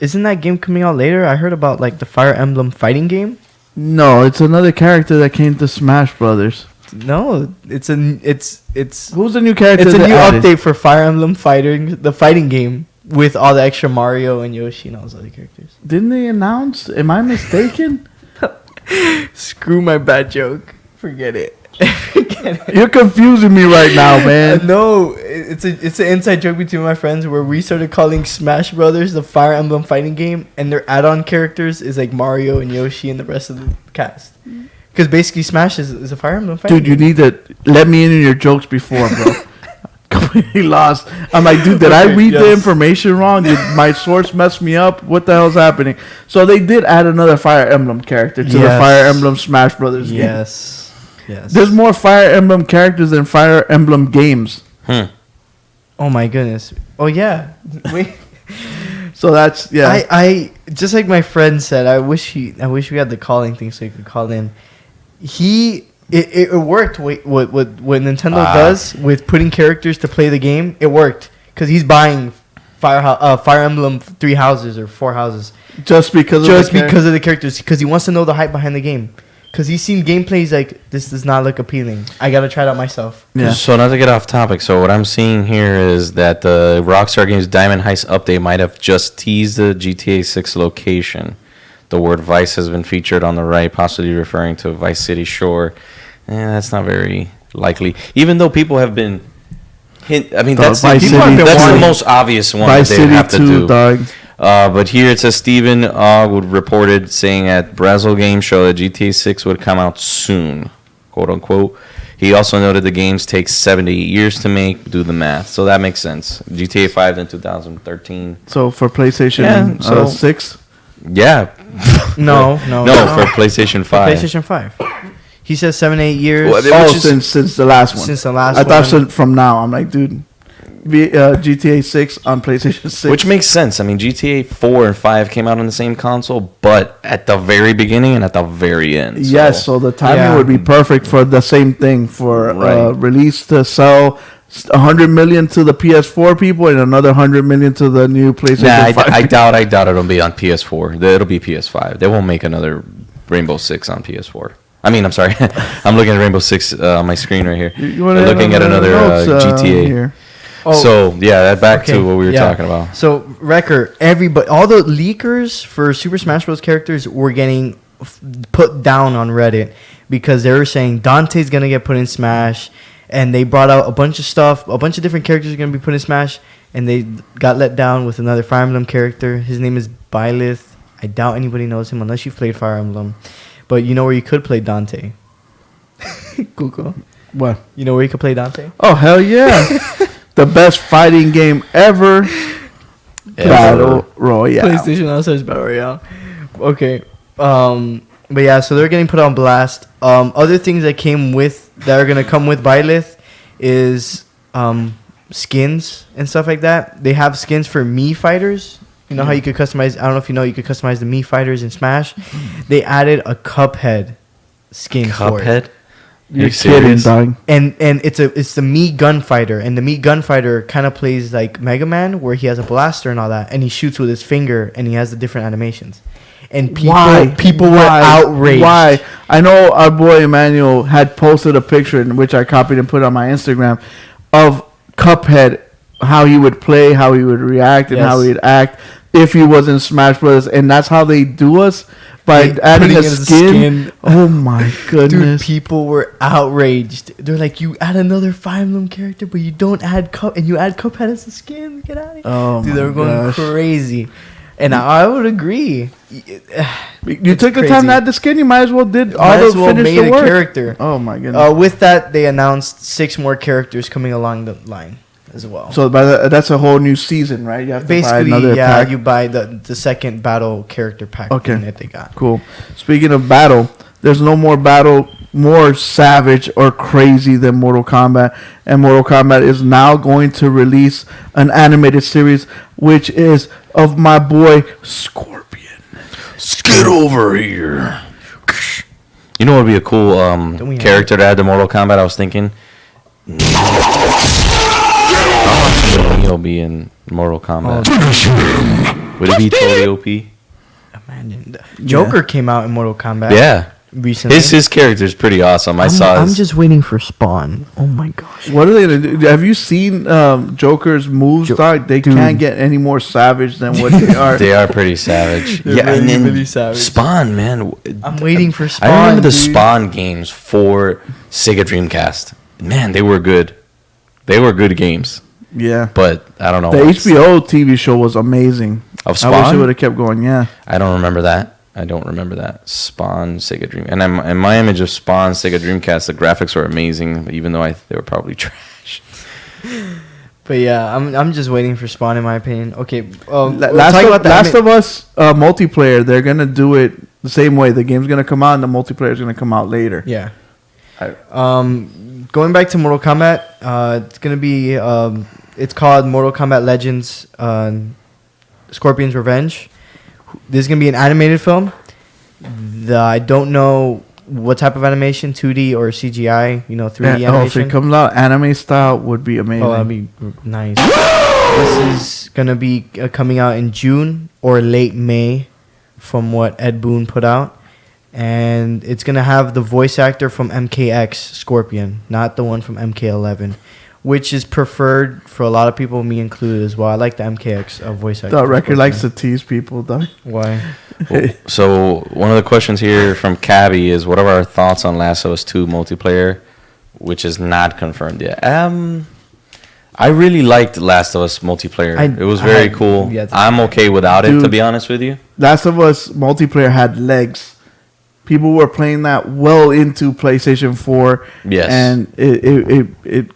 Isn't that game coming out later? I heard about like the Fire Emblem fighting game. No, it's another character that came to Smash Brothers. No, it's Who's the new character? it's a they new added? update for Fire Emblem fighting, the fighting game with all the extra Mario and Yoshi and all those other characters. Didn't they announce? Am I mistaken? Screw my bad joke. Forget it. You're confusing me right now, man. No, it's an inside joke between my friends where we started calling Smash Brothers the Fire Emblem fighting game, and their add-on characters is like Mario and Yoshi and the rest of the cast. Because basically Smash is a Fire Emblem fighting Dude, you game. need to let me in on your jokes before, bro. Completely lost. I'm like, dude, did I Okay, read the yes. information wrong? Did my source mess me up? What the hell's happening? So they did add another Fire Emblem character to the Yes. Fire Emblem Smash Brothers game. Yes. There's more Fire Emblem characters than Fire Emblem games. Oh my goodness. Oh yeah. Wait. So that's, yeah. I just like my friend said, I wish we had the calling thing so you could call in. It worked. What Nintendo does with putting characters to play the game, it worked because he's buying Fire Emblem 3 houses or 4 houses just because of the characters, because he wants to know the hype behind the game. Because he's seen gameplays like, this does not look appealing. I gotta try it out myself. Yeah. So not to get off topic, so what I'm seeing here is that the Rockstar Games Diamond Heist update might have just teased the GTA 6 location. The word Vice has been featured on the right, possibly referring to Vice City Shore. That's not very likely. Even though people have been that's Vice people have City been- that's the wanting- most obvious one Vice that they City have to 2, do. dog. But here it says Stephen Ogg would reported saying at Brazil Game Show that GTA 6 would come out soon, quote unquote. He also noted the games take 7 to 8 years to make. Do the math, so that makes sense. GTA 5 in 2013. So for PlayStation Yeah, so- 6? Yeah. No, for PlayStation 5. PlayStation 5. He says 7-8 years Well, Oh, which is- since the last one. since the last I one. thought so from now. I'm like, dude, GTA 6 on PlayStation 6. Which makes sense. I mean, GTA 4 and 5 came out on the same console, but at the very beginning and at the very end. Yes, so the timing Yeah. would be perfect for the same thing, for Right. release to sell 100 million to the PS4 people and another 100 million to the new PlayStation Nah, 5. I doubt it'll be on PS4. It'll be PS5. They won't make another Rainbow Six on PS4. I mean, I'm sorry. I'm looking at Rainbow Six on my screen right here. You wanna They're looking at have another notes, GTA. here. Oh, So, yeah, back okay, to what we were yeah. talking about. So, Wrecker, all the leakers for Super Smash Bros. Characters were getting put down on Reddit because they were saying Dante's going to get put in Smash, and they brought out a bunch of stuff, a bunch of different characters are going to be put in Smash, and they got let down with another Fire Emblem character. His name is Byleth. I doubt anybody knows him unless you've played Fire Emblem. But you know where you could play Dante? Google. What? You know where you could play Dante? Oh, hell yeah. The best fighting game ever. Battle Royale. PlayStation also has Battle Royale. Okay. But yeah, so they're getting put on blast. Other things that are gonna come with Byleth is skins and stuff like that. They have skins for Mii fighters. You know how you could customize. I don't know if you know you could customize the Mii fighters in Smash. They added a Cuphead skin for it. Cuphead? You're You kidding, serious? dog. And it's the Mii Gunfighter, and the Mii Gunfighter kind of plays like Mega Man, where he has a blaster and all that, and he shoots with his finger, and he has the different animations. And people were outraged. Why? I know our boy Emmanuel had posted a picture in which I copied and put on my Instagram of Cuphead, how he would play, how he would react, and how Yes. he'd act if he was in Smash Bros. And that's how they do us by Like, adding putting a it as a skin. skin. Oh my Dude, goodness! people were outraged. They're like, you add another Fire Emblem character, but you don't add and you add Cuphead as a skin. Get out of here. Oh Dude, my they were going gosh. crazy. And I would agree. You It's took the time crazy. to add the skin. You might as well did all Might the as well finish made the a work. character. Oh my goodness! With that, they announced 6 more characters coming along the line as well. So that's a whole new season, right? You have to buy basically, another yeah, pack. you buy the second battle character pack Okay. that they got. Cool. Speaking of battle, there's no more battle more savage or crazy than Mortal Kombat. And Mortal Kombat is now going to release an animated series, which is of my boy Scorpion. Get over here. You know what would be a cool we have- character to add to Mortal Kombat? I was thinking. He'll be in Mortal Kombat. Would it be totally OP? Imagine. Joker came out in Mortal Kombat. Yeah. recently. His character is pretty awesome. I'm just waiting for Spawn. Oh my gosh. What are they gonna do? Have you seen Joker's moves? Dog? They Dude. can't get any more savage than what they are. They are pretty savage. They're Yeah, and really, then really savage. Spawn, man. I'm waiting for Spawn. I remember the dude. Spawn games for Sega Dreamcast. Man, they were good. They were good games. Yeah. But I don't know. The what's- HBO TV show was amazing. Of I wish Spawn? it would have kept going. Yeah. I don't remember that. Spawn Sega Dream. And in my image of Spawn Sega Dreamcast, the graphics were amazing, even though they were probably trash. But yeah, I'm just waiting for Spawn in my opinion. Okay, Last of Us multiplayer. They're gonna do it the same way. The game's gonna come out, and the multiplayer is gonna come out later. Yeah. Going back to Mortal Kombat, it's gonna be it's called Mortal Kombat Legends Scorpion's Revenge. This is gonna be an animated film. I don't know what type of animation, 2D or CGI, 3D animation. Oh, if it comes out anime style, would be amazing. Oh, that'd be nice. This is gonna be coming out in June or late May, from what Ed Boon put out, and it's gonna have the voice actor from MKX Scorpion, not the one from MK11, which is preferred for a lot of people, me included as well. I like the MKX voice actor. The record likes to tease people, dog. Why? So one of the questions here from Cabby is, what are our thoughts on Last of Us 2 multiplayer, which is not confirmed yet? I really liked Last of Us multiplayer. It was very cool. Yeah, I'm okay without it, to Dude. be honest with you. Last of Us multiplayer had legs. People were playing that well into PlayStation 4. Yes. And it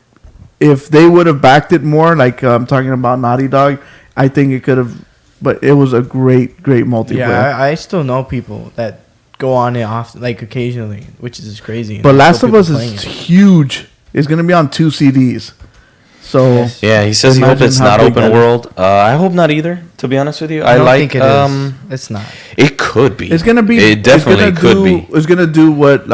if they would have backed it more, like I'm talking about Naughty Dog, I think it could have. But it was a great multiplayer. Yeah, I still know people that go on it often, like occasionally, which is crazy. But And Last still of Us people is playing it. huge. It's gonna be on 2 CDs. So Yes. Yeah, he says he hopes Imagine it's how not big open that is. world. I hope not either, to be honest with you. I don't like think it is. It's not. It could be. it's gonna be. It definitely it's gonna could be. It's gonna do what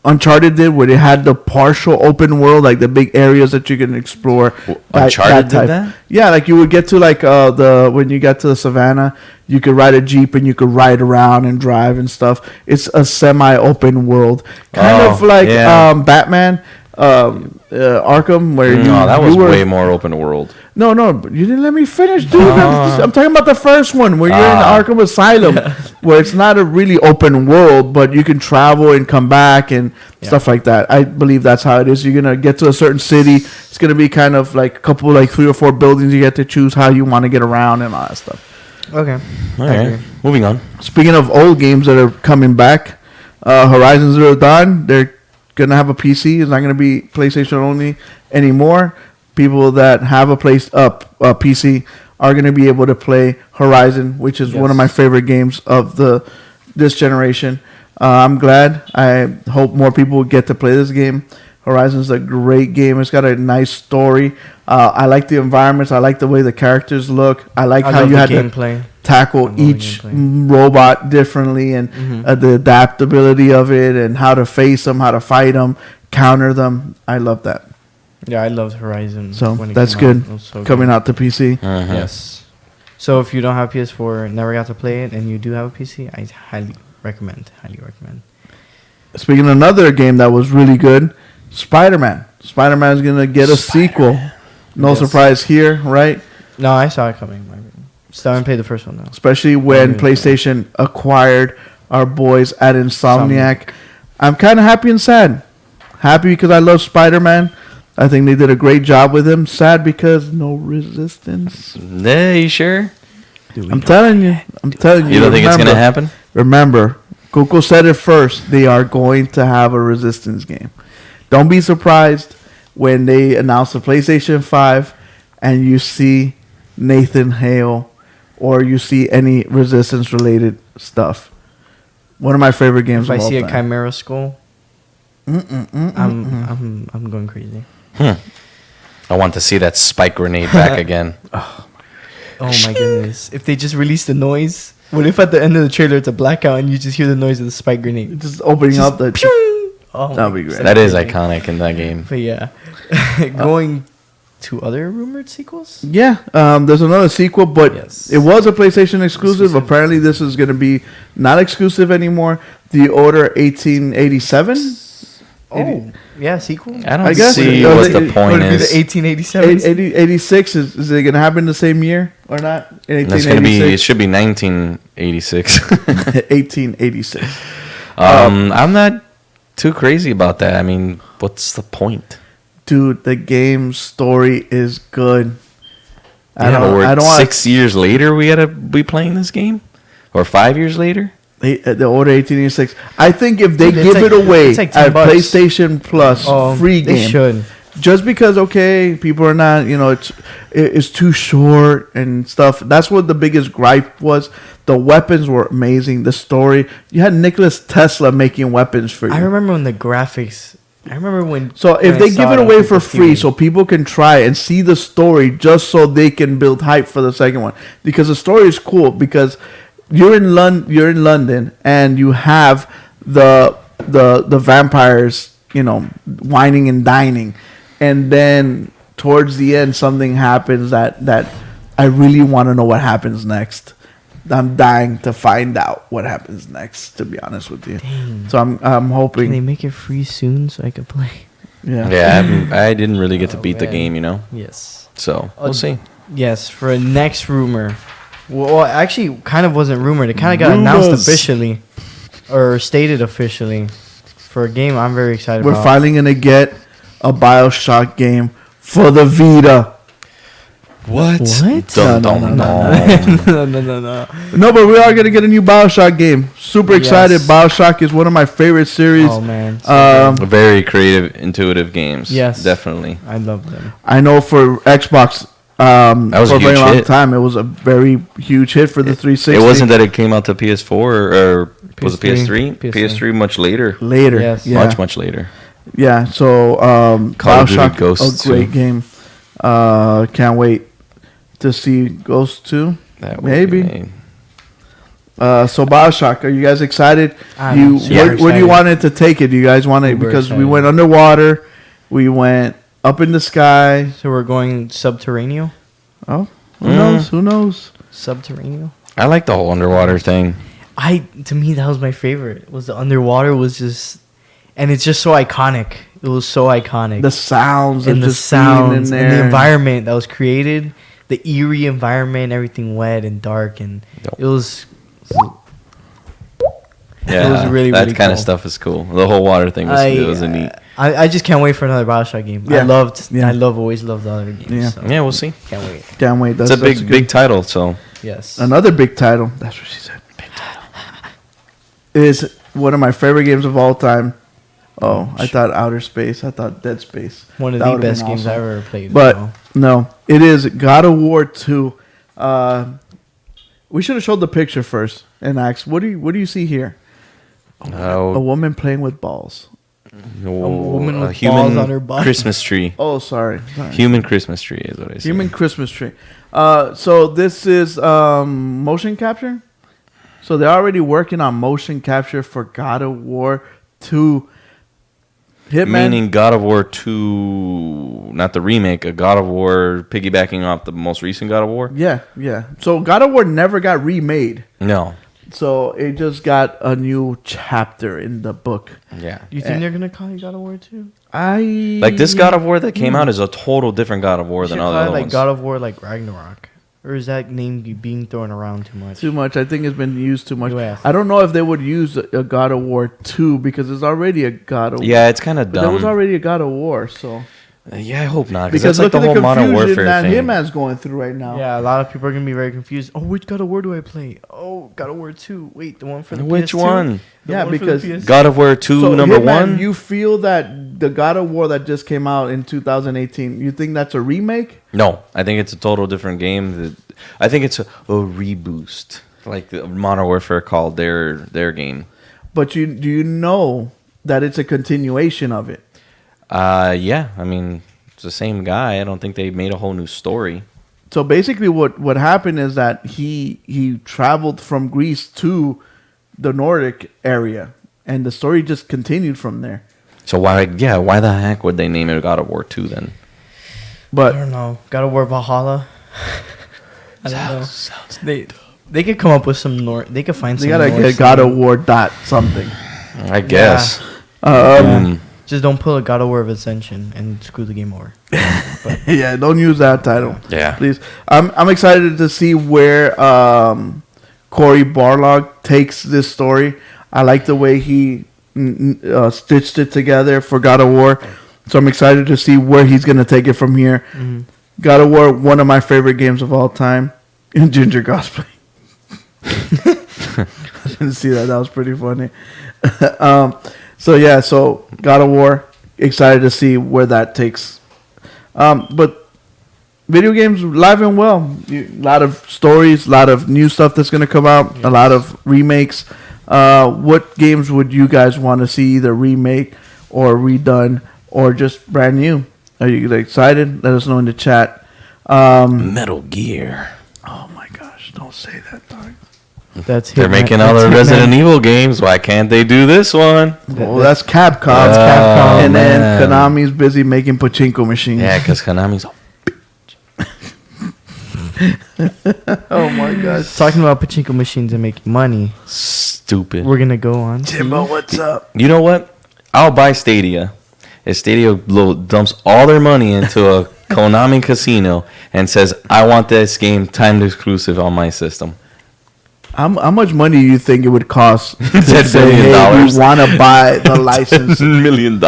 Uncharted did, where they had the partial open world, like the big areas that you can explore. Uncharted did type. that? Yeah, like you would get to when you got to the savannah, you could ride a jeep and you could ride around and drive and stuff. It's a semi-open world, kind of like Batman, Arkham, where that was you were, way more open world. No, but you didn't let me finish, dude. I'm talking about the first one where you're in Arkham Asylum, where it's not a really open world, but you can travel and come back and stuff like that. I believe that's how it is. You're gonna get to a certain city. It's gonna be kind of like a couple, like 3 or 4 buildings. You get to choose how you want to get around and all that stuff. Okay. All right, moving on. Speaking of old games that are coming back, Horizon Zero Dawn, they're gonna have a PC. It's not gonna be PlayStation only anymore. People that have a PC are going to be able to play Horizon, which is one of my favorite games of this generation. I'm glad. I hope more people will get to play this game. Horizon's a great game. It's got a nice story. I like the environments. I like the way the characters look. I like how you had to tackle each robot differently and the adaptability of it and how to face them, how to fight them, counter them. I love that. Yeah, I loved Horizon. So when it that's came out. good. It was so Coming good. out to PC. Yes. So if you don't have PS4, never got to play it, and you do have a PC, I highly recommend. Speaking of another game that was really good, Spider-Man. Spider-Man is going to get a sequel. No surprise here, right? No, I saw it coming. Still haven't played the first one though. Especially when PlayStation acquired our boys at Insomniac. I'm kind of happy and sad. Happy because I love Spider-Man. I think they did a great job with him. Sad because no Resistance. Yeah, you sure? I'm telling you. You don't think it's going to happen? Remember, Coco said it first. They are going to have a Resistance game. Don't be surprised when they announce the PlayStation 5 and you see Nathan Hale or you see any Resistance-related stuff. One of my favorite games If I of all see time. a Chimera skull, I'm going crazy. I want to see that spike grenade back again. Oh my goodness! If they just release the noise, what if at the end of the trailer it's a blackout and you just hear the noise of the spike grenade? Just opening up the... Oh, That'd be great. That is iconic in that game. But yeah, going 2 other rumored sequels. Yeah, there's another sequel, but Yes. it was a PlayStation exclusive. Apparently, this is going to be not exclusive anymore. The Order 1887. Oh, yeah, sequel. I don't I guess see it- what it- the it- point Would it be is. the 1887? 86 is it going to happen the same year or not? In That's gonna be. It 1886. should be 1986. 1886. I'm not too crazy about that. I mean, what's the point? Dude, the game story is good. I don't want 6 years later we gotta be playing this game, or 5 years later. The Order 1886. I think if they Dude, give it's it like- away it's like at $10. PlayStation Plus, free They game, should. just because people are not, it's too short and stuff. That's what the biggest gripe was. The weapons were amazing. The story, you had Nicholas Tesla making weapons for you. I remember when the graphics. I remember when. So if when they I saw give it on away for people's free, TV. so people can try and see the story, just so they can build hype for the second one, because the story is cool. Because you're in London, and you have the vampires, whining and dining, and then towards the end something happens that I really want to know what happens next. I'm dying to find out what happens next, to be honest with you. Dang. So I'm Can they hoping. make it free soon so I can play? Yeah. Yeah, I didn't really get to beat the man. game, Yes. So we'll see. Yes, for a next rumor. Well, actually, kind of wasn't rumored. It kind of got announced Rumors. officially, or stated officially, for a game I'm very excited We're about. finally gonna get a BioShock game for the Vita. What? What? Dun, No, dun, no, dun. no. No, but we are gonna get a new BioShock game. Super excited. Yes. BioShock is one of my favorite series. Oh man, Very creative, intuitive games. Yes. Definitely. I love them. I know for Xbox, was for a a very huge long hit. time, it was a very huge hit for the 360. It wasn't that it came out to PS4 or was it PS3? PS3? PS3 much later. later. Yes. Yeah. Much later. Yeah. So Call of Duty BioShock, Ghosts a great 2. game. Can't wait to see Ghost 2. That would Maybe. be- So BioShock, are you guys excited? I'm super Where do you excited. want it to take it? Do you guys want it Super because we excited. went underwater, we went up in the sky. So we're going subterranean. Oh, who knows? Who knows? Subterranean. I like the whole underwater thing. To me that was my favorite. Was the underwater was just, and it's just so iconic. It was so iconic. The sounds and of the just being sounds in and there. the environment that was created, the eerie environment, everything wet and dark, and Yep. it was. Yeah, was really, that really kind of cool. stuff is cool. The whole water thing was, it was a neat. I just can't wait for another BioShock game. Yeah. I always loved the other games. Yeah. So Yeah, we'll see. can't wait. Can't wait. It's a big, big title. So Yes. Another big title. That's what she said. Big title. Is one of my favorite games of all time. Oh, I thought Outer Space. I thought Dead Space. One of That the would've best been games awesome. I ever played. But so. no, it is God of War 2. We should have showed the picture first and asked, what do you see here? A woman playing with balls. A woman with human balls on her butt. Christmas tree. Oh, sorry. Human Christmas tree is what I see. Human Christmas tree. So this is motion capture. So they're already working on motion capture for God of War 2. Hitman. Meaning God of War 2, not the remake, a God of War piggybacking off the most recent God of War? Yeah. So God of War never got remade. No. So it just got a new chapter in the book. Yeah. You think they're gonna call it God of War 2? Like this God of War that came out is a total different God of War Should than call all the it other like ones. God of War like Ragnarok, or is that name being thrown around too much? Too much. I think it's been used too much. Yeah. I don't know if they would use a God of War 2 because there's already a God of War. Yeah, it's kind of But there was dumb. already a God of War, so Yeah, I hope not. because Because that's like look the at whole the Modern confusion Warfare that thing. Hitman's going through right now. Yeah, a lot of people are gonna be very confused. Oh, which God of War do I play? Oh, God of War 2. Wait, the one for the Which PS2? one? The Yeah, one for the because PS2? God of War 2 So, number Hitman, 1? you feel that the God of War that just came out in 2018, you think that's a remake? No, I think it's a total different game. I think it's a reboost, like the Modern Warfare called their game. But do you know that it's a continuation of it? Yeah, I mean it's the same guy. I don't think they made a whole new story. So basically, what happened is that he traveled from Greece to the Nordic area, and the story just continued from there. So why the heck would they name it God of War 2 then? I But don't know. God of War Valhalla. I don't know. Sounds They could come up with some They could find they some. gotta Norse get God of name. War dot something. I guess. Just don't pull a God of War of Ascension and screw the game over. Yeah, don't use that title. Yeah. Please. I'm excited to see where Cory Barlog takes this story. I like the way he stitched it together for God of War. So I'm excited to see where he's going to take it from here. Mm-hmm. God of War, one of my favorite games of all time. In Ginger cosplay. I didn't see that. That was pretty funny. So God of War, excited to see where that takes. But video games live and well. A lot of stories, a lot of new stuff that's going to come out, a lot of remakes. What games would you guys want to see either remake or redone or just brand new? Are you excited? Let us know in the chat. Metal Gear. Oh my gosh, don't say that, dog. They're making all the Resident Evil games. Why can't they do this one? Well, that's Capcom. Oh, And then man. Konami's busy making pachinko machines. Yeah, because Konami's. Oh my gosh. Talking about pachinko machines and making money, Stupid. we're gonna go on. Jimbo, what's up? You know what? I'll buy Stadia. If Stadia dumps all their money into a Konami casino and says, I want this game timed exclusive on my system. How much money do you think it would cost to $10 say, billion. hey, we want to buy the license $10 million.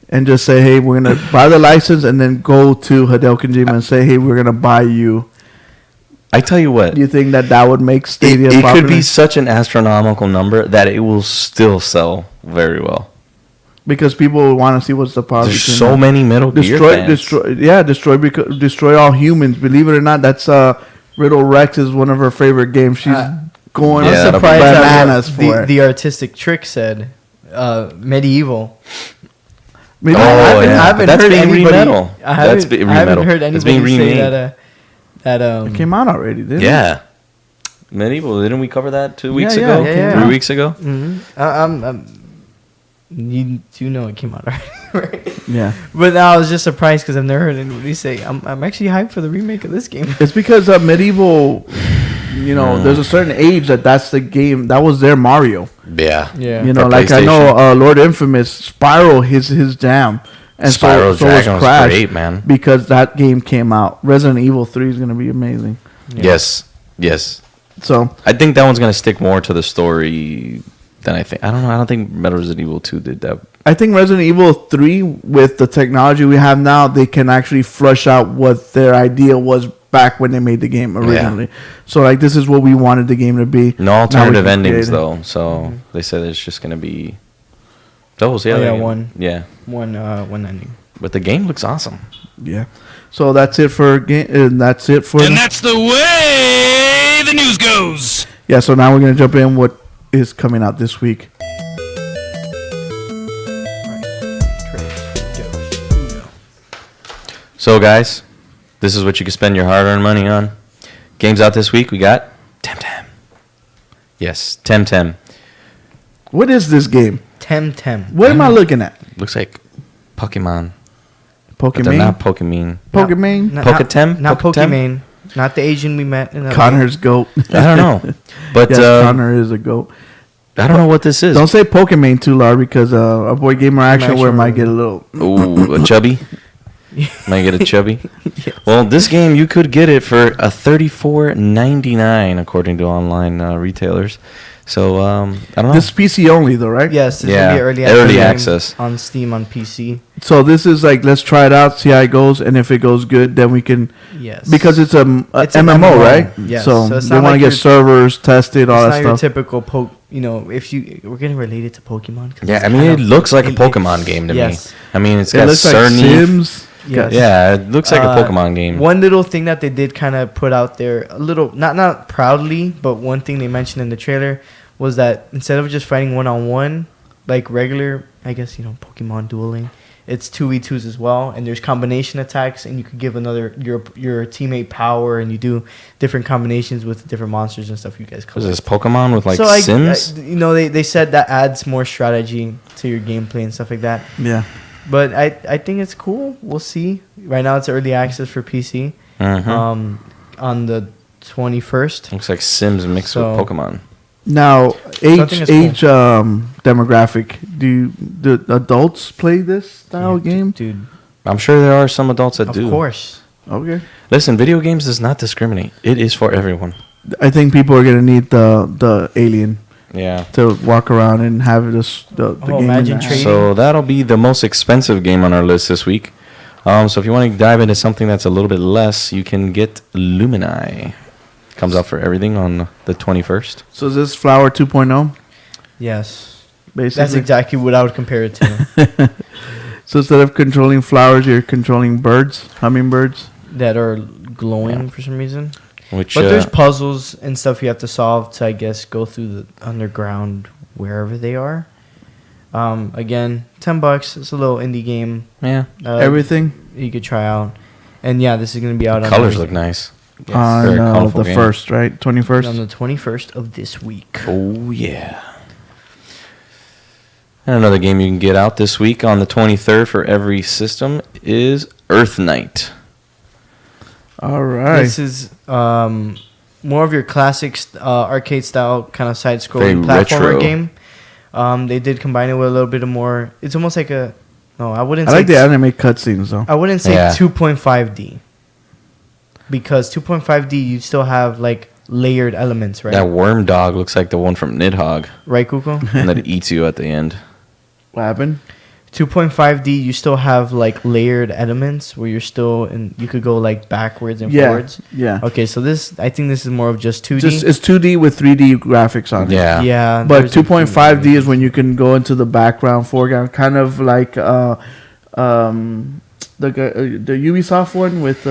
and just say, hey, we're going to buy the license and then go to Hideo Kojima and say, hey, we're going to buy you. I tell you what. Do you think that would make Stadia It popular? could be such an astronomical number that it will still sell very well. Because people want to see what's the positive. There's so many Metal Gear fans. Destroy all humans. Believe it or not, that's Riddle Rex is one of her favorite games. She's going Yeah, I'm that'll be surprised bananas that for it. the artistic trick said medieval. Maybe Oh, I yeah. haven't That's heard being anybody. re-metal. I That's haven't, be- I haven't re-metal. heard It's anybody being say remade. that it came out already, didn't it? Yeah. Medieval. Didn't we cover that 2 weeks Yeah, ago? yeah, yeah. 3 weeks ago? You do know it came out already, right? Yeah. But I was just surprised because I've never heard anybody say I'm actually hyped for the remake of this game. It's because Medieval, there's a certain age that's the game. That was their Mario. Yeah. Yeah. You know, For like I know PlayStation. Lord Infamous, Spyro, his jam. And Spyro so was Dragon was Crash great, man. because that game came out. Resident Evil 3 is going to be amazing. Yes. So, I think that one's going to stick more to the story than I think. I don't know. I don't think Resident Evil 2 did that. I think Resident Evil 3, with the technology we have now, they can actually flush out what their idea was back when they made the game originally. So, like, this is what we wanted the game to be. No Now we alternative can endings, create it. though. So they said it's just going to be those. Yeah, Oh, yeah, they- one. Yeah. One ending. But the game looks awesome. Yeah. So, that's it for game. That's it for. And that's the way the news goes. Yeah, so now we're going to jump in what is coming out this week. So, guys, this is what you can spend your hard-earned money on. Games out this week. We got Temtem. Yes, Temtem. What is this game? Temtem. What am I looking at? Looks like Pokemon. But they're Pokemon? not Pokemon. Pokemon? Poketem? Not Poketem? Pokemon. Not the Asian we met in LA. Connor's goat. I don't know. But Yes, Connor is a goat. I don't know what this is. Don't say Pokemon too loud because our boy Gamer Action Action Where might Word. get a little. Ooh, a chubby? Might get a chubby? Well, this game, you could get it for a $34.99 according to online retailers. So, I don't know. This is PC only though, right? Yes, it's Yeah, gonna be early game access. on Steam on PC. So this is like, let's try it out, see how it goes, and if it goes good, then we can. Yes, Because it's a It's an MMO, MMO, right? yes. So, So it's they not want to like get your- servers tested, all it's that not your stuff. typical we're getting related to Pokemon. 'cause Yeah, it's I mean, kind it of- looks like a it- Pokemon game to yes. me. I mean, it's It got looks like Cerny. Sims. Yes. Yeah, it looks like a Uh, Pokemon game. One little thing that they did kind of put out there, a little not proudly, but one thing they mentioned in the trailer was that instead of just fighting 1-on-1 like regular, I guess Pokemon dueling, it's 2v2s as well, and there's combination attacks, and you could give your teammate power, and you do different combinations with different monsters and stuff. You guys Is collect. this Pokemon with like So, Sims? they said that adds more strategy to your gameplay and stuff like that. Yeah. But I think it's cool. We'll see. Right now it's early access for PC. Mhm. On the 21st. Looks like Sims mixed So- with Pokemon. Now, I think it's age demographic. Do the adults play this style game? Dude, I'm sure there are some adults that of do. course. Okay. Listen, video games does not discriminate. It is for everyone. I think people are gonna need the alien Yeah. to walk around and have this the Oh, game. in imagine their trading. house. So that'll be the most expensive game on our list this week. So if you want to dive into something that's a little bit less, you can get Lumini. Comes out for everything on the 21st. So is this Flower 2.0? Yes. Basically. That's exactly what I would compare it to. So instead of controlling flowers, you're controlling birds, hummingbirds. That are glowing for some reason. Which But there's puzzles and stuff you have to solve to, I guess, go through the underground wherever they are. Again, $10. It's a little indie game. yeah, Everything You could try out. And yeah, this is going to be out colors on look nice. yes, on very colorful the game. 1st, right? 21st. on the 21st of this week. Oh yeah. And another game you can get out this week on the 23rd for every system is Earth Knight. All right. This is more of your classic arcade style kind of side Very scrolling platformer retro. game. They did combine it with a little bit of more. It's almost like a. No, I wouldn't. I say like the anime cutscenes though. I wouldn't say Yeah. 2.5D. Because 2.5D, you still have like layered elements, right? That worm dog looks like the one from Nidhogg, Right, Kuko? and that eats you at the end. What happened? 2.5D, you still have like layered elements where you're still in. You could go like backwards and Yeah. forwards. Yeah. Okay, so I think this is more of just 2D. Just it's 2D with 3D graphics on it. Yeah. yeah, But there's a 2.5D is when you can go into the background, foreground, kind of like the Ubisoft one with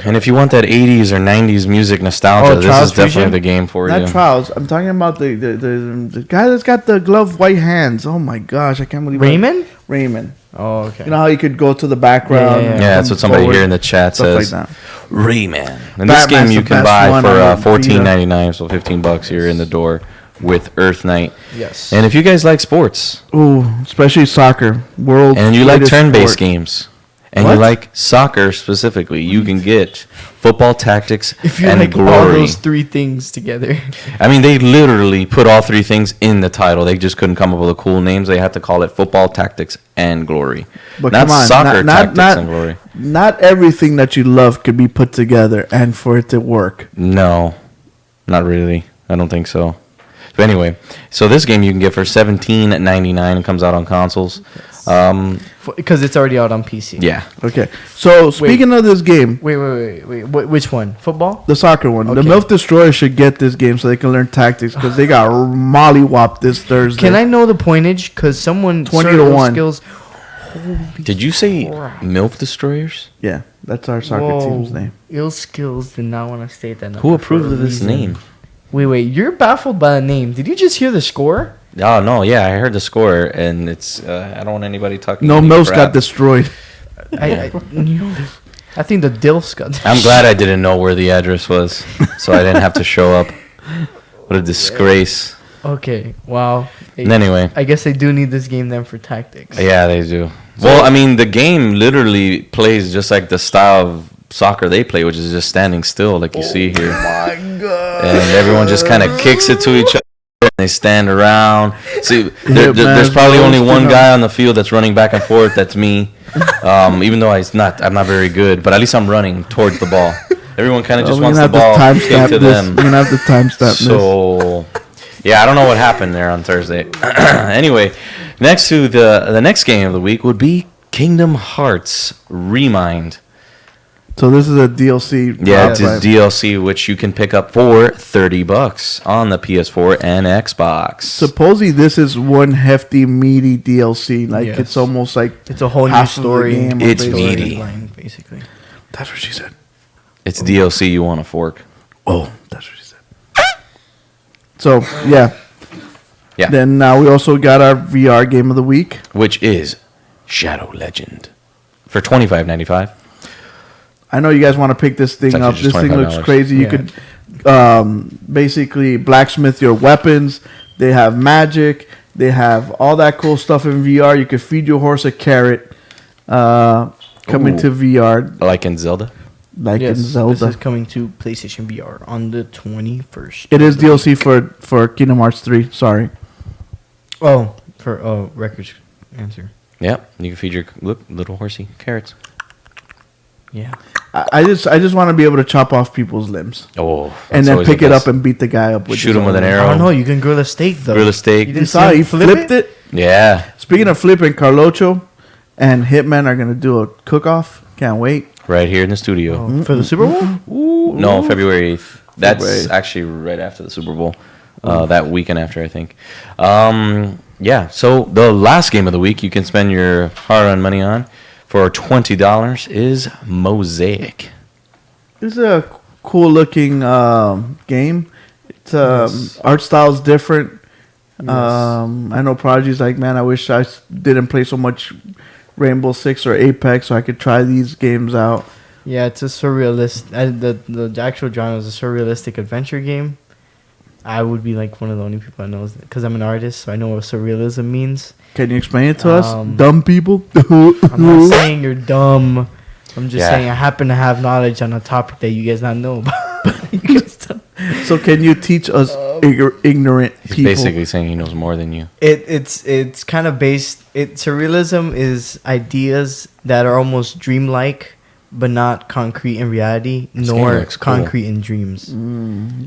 And if you want that 80s or 90s music nostalgia, Oh, this Trials is definitely Fusion? the game for not you. Trials. I'm talking about the guy that's got the gloved white hands. Oh my gosh, I can't believe Rayman? Rayman. Oh, okay. You know how you could go to the background? Yeah, and Yeah, that's come what somebody forward? here in the chat Stuff says. like that. Rayman. And this Batman's game you the can best buy one for on $14.99, so $15 here in the door with Earth Knight. Yes. And if you guys like sports, Ooh, especially soccer, world. and you like greatest turn-based sport. games, and What? you like soccer specifically, you can get Football Tactics if you and like all Glory. those three things together. I mean, they literally put all three things in the title. They just couldn't come up with the cool names. They had to call it Football Tactics and Glory. But not come on, Soccer not- Tactics and Glory. Not everything that you love could be put together and for it to work. No, not really. I don't think so. But anyway, so this game you can get for $17.99. It comes out on consoles. Because it's already out on PC. Yeah. Okay. So speaking of this game, Wait. Which one? Football? the soccer one, the Okay. MILF Destroyers should get this game so they can learn tactics because they got mollywhopped this Thursday. Can I know the pointage? Because someone 20 Sir to Ill 1. Skills. Did you say MILF Destroyers? Yeah, that's our soccer Whoa. team's name. Ill Skills did not want to state that. Who number approved for a of this reason. name? Wait. You're baffled by the name. Did you just hear the score? Oh, no. Yeah, I heard the score, and it's. I don't want anybody talking. No, any MILFs crap. got destroyed. I think the Dilfs got. I'm glad I didn't know where the address was, so I didn't have to show up. What a disgrace. Okay. Wow. Anyway. I guess they do need this game then for tactics. Yeah, they do. Well, I mean, the game literally plays just like the style of soccer they play, which is just standing still, like you see here. My God. And everyone just kind of kicks it to each other. And they stand around. See, there's man's probably only roasting one them. guy on the field that's running back and forth. That's me. Even though I'm not very good, but at least I'm running towards the ball. Everyone kind of just We're wants gonna the have to ball timestamp kicked to this. them. We're gonna have to timestamp this. So, yeah, I don't know what happened there on Thursday. Anyway, next to the next game of the week would be Kingdom Hearts Remind. So this is a DLC. Yeah, it's a right? DLC which you can pick up for $30 on the PS4 and Xbox. Supposedly this is one hefty, meaty DLC. Like Yes. it's almost like It's a whole new half of the story. game or It's basically. meaty. Line, basically. That's what she said. It's DLC you want a fork. Oh, that's what she said. So yeah. Yeah. Then we also got our VR game of the week. Which is Shadow Legend for $25.95. I know you guys want to pick this thing It's up. actually This just thing looks $25. crazy. You Yeah. could basically blacksmith your weapons. They have magic. They have all that cool stuff in VR. You can feed your horse a carrot. Coming Ooh. to VR, Like in Zelda. like Yes, in Zelda. this is coming to PlayStation VR on the 21st. It is DLC for Kingdom Hearts 3. Sorry. Oh, for records answer. Yep. You can feed your little horsey carrots. Yeah. I just want to be able to chop off people's limbs Oh. and that's then always pick the it best. up and beat the guy up with Shoot him with an I arrow. don't know. You can grill a steak though. Grill a steak. You You didn't saw see it, he him flip flipped it. Yeah. Speaking of flipping, Carlocho and Hitman are gonna do a cook-off. Can't wait. Right here in the studio. Oh, for the Super Bowl. Ooh. No, February 8th. That's February. actually right after the Super Bowl. That weekend after, I think. Yeah, so the last game of the week you can spend your hard-earned money on for $20 is Mosaic. It's a cool-looking game. It's Yes. art style's different. Yes. I know Prodigy's like, man, I wish I didn't play so much Rainbow Six or Apex so I could try these games out. Yeah, it's a surrealist. The actual genre is a surrealistic adventure game. I would be like one of the only people that knows because I'm an artist, so I know what surrealism means. Can you explain it to us, Um, dumb people? I'm not saying you're dumb. I'm just Yeah. saying I happen to have knowledge on a topic that you guys not know about. So can you teach us ignorant He's people? basically saying he knows more than you. It's kind of based. Surrealism is ideas that are almost dreamlike, but not concrete in reality, This game nor looks cool. concrete in dreams.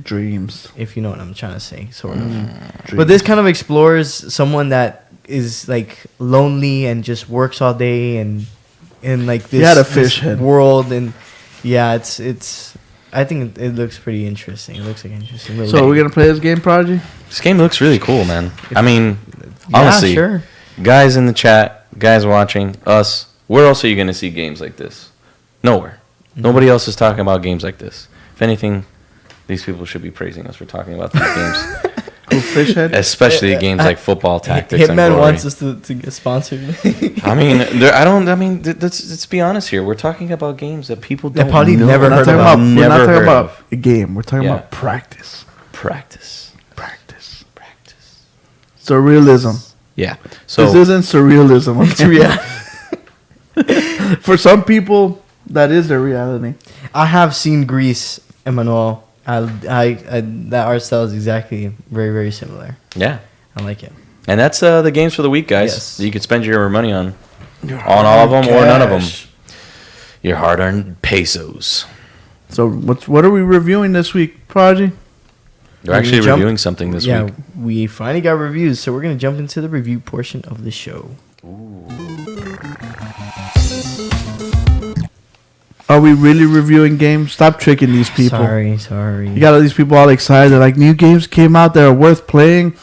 Dreams. If you know what I'm trying to say, sort of. Dreams. But this kind of explores someone that is like lonely and just works all day and in like this, You had a this fish head. world, and yeah, it's. I think it looks pretty interesting. It looks like interesting. little So game. we're gonna play this game, Prodigy? This game looks really cool, man. I mean, honestly, yeah, sure. guys in the chat, guys watching, us, where else are you going to see games like this? Nowhere. Nobody else is talking about games like this. If anything, these people should be praising us for talking about these games. Cool fish head. Especially games like Football Tactics and Hitman Glory. wants us to get sponsored. I mean, let's be honest here. We're talking about games that people That don't probably know. never We're not heard talking about. about. We're Never not talking heard about of. a game. We're talking Yeah. about practice. Practice. Practice. Practice. Surrealism. Yeah. So This isn't surrealism. It's real. For some people, that is their reality. I have seen Grease, Emmanuel. That art style is exactly very, very similar. yeah. I like it. And that's the games for the week, guys. Yes. That you can spend your money on all of them or none of them. Your hard-earned pesos. So what are we reviewing this week, Prodigy? You're actually jump- reviewing something this week. We finally got reviews, so we're gonna jump into the review portion of the show. Are we really reviewing games? Stop tricking these people. Sorry. You got all these people all excited. They're like, new games came out that are worth playing.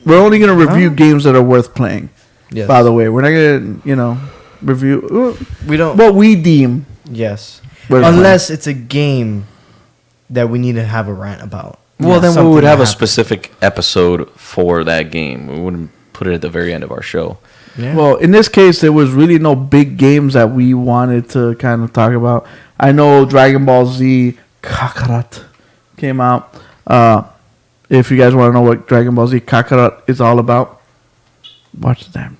We're only going to review Huh? games that are worth playing. Yes. By the way, we're not going to, review we don't. what we deem. Yes. worth Unless it's a game that we need to have a rant about. Well, then we Something would have a happened. specific episode for that game. We wouldn't put it at the very end of our show. Yeah. playing. Well, in this case, there was really no big games that we wanted to kind of talk about. I know Dragon Ball Z Kakarot came out. If you guys want to know what Dragon Ball Z Kakarot is all about, watch the damn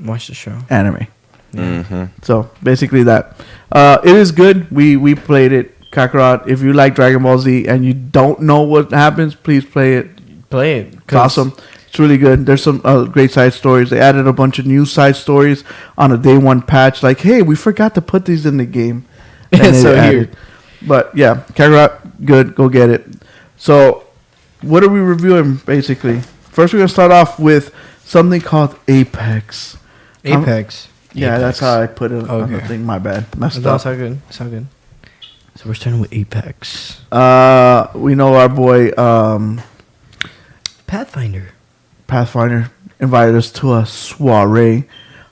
watch the show. anime. Mm-hmm. So basically that. It is good. We played it, Kakarot. If you like Dragon Ball Z and you don't know what happens, please play it. Play it. It's awesome. It's really good. There's some great side stories. They added a bunch of new side stories on a day one patch. Like, hey, we forgot to put these in the game. And So they here. added- But yeah, Kakarot, good. Go get it. So what are we reviewing basically? First, we're going to start off with something called Apex. Apex. Yeah, that's how I put it on the Okay. thing. My bad. Messed No, up. it's all good. It's all good. So we're starting with Apex. We know our boy Pathfinder. Pathfinder invited us to a soiree.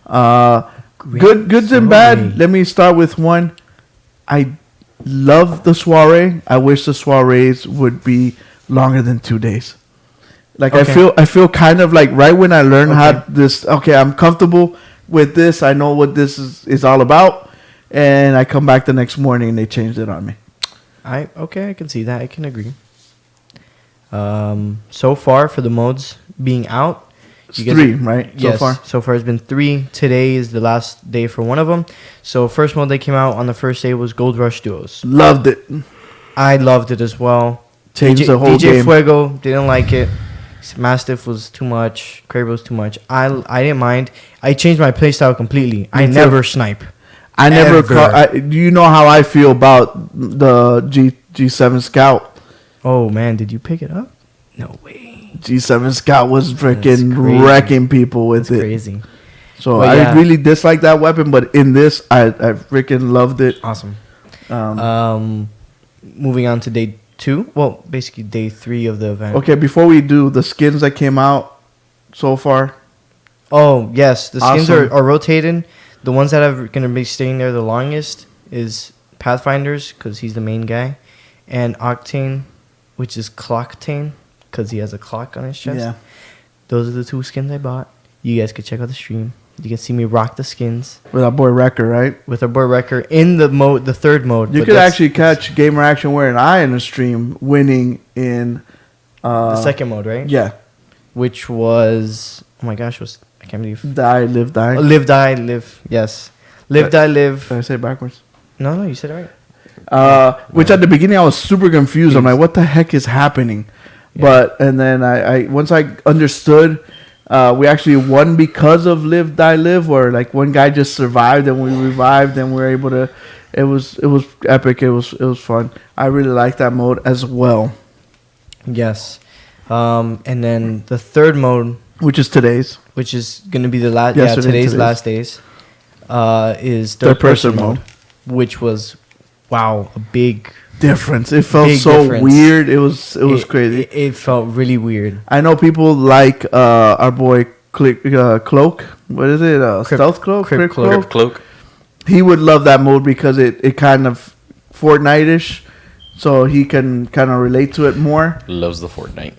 Great Goods and soiree. bad. Let me start with one. I love the soiree. I wish the soirees would be longer than 2 days. Like Okay. I feel kind of like right when I learn how Okay. this. Okay, I'm comfortable with this. I know what this is all about, and I come back the next morning and they changed it on me. I can see that. I can agree. So far for the modes being out, You guys three, are- right? Yes, So far. it's been 3. Today is the last day for one of them. So first mode that came out on the first day was Gold Rush Duos. Loved it. I loved it as well. Changed the whole DJ game. Fuego didn't like it. Mastiff was too much. Crave was too much. I didn't mind. I changed my playstyle completely. I too. never snipe. I never. Ever. You know how I feel about the G7 Scout. Oh man, did you pick it up? No way. G7 Scout was freaking crazy. wrecking people with That's it. crazy. So But I yeah. really dislike that weapon, but in this, I freaking loved it. Awesome. Um, Moving on to day 2. Well, basically day 3 of the event. okay, before we do the skins that came out so far, Oh yes, the skins Awesome. are rotating. The ones that are gonna be staying there the longest is Pathfinders because he's the main guy, and Octane, which is Clocktane because he has a clock on his chest. yeah, Those are the 2 skins I bought. You guys could check out the stream. You can see me rock the skins with our boy Wrecker, right? with our boy Wrecker in the mode, the 3rd mode. You but could that's actually catch Gamer Action Wear and I in the stream winning in the 2nd mode, right? Yeah, Which was, oh my gosh, I can't believe. die, live, die. Live, die, live. Yes, live, die, live. Did I say it backwards? No, you said it right. Which at the beginning I was super confused. I'm like, what the heck is happening? Yeah. But and then I once I understood, we actually won because of live, die, live, or like one guy just survived and we revived and we were able to. It was epic. It was fun. I really like that mode as well, Yes. And then the 3rd mode, which is today's which is going to be the last, Yesterday and today's today's. last days, is Third third-person person mode, which was, wow, a big difference. It felt Big so difference. weird. It was crazy. It felt really weird. I know people like our boy Cloak. What is it? Stealth Cloak? Crypt Crypt Cloak. Crypt Cloak. He would love that mode because it kind of Fortnite-ish, so he can kind of relate to it more. Loves the Fortnite.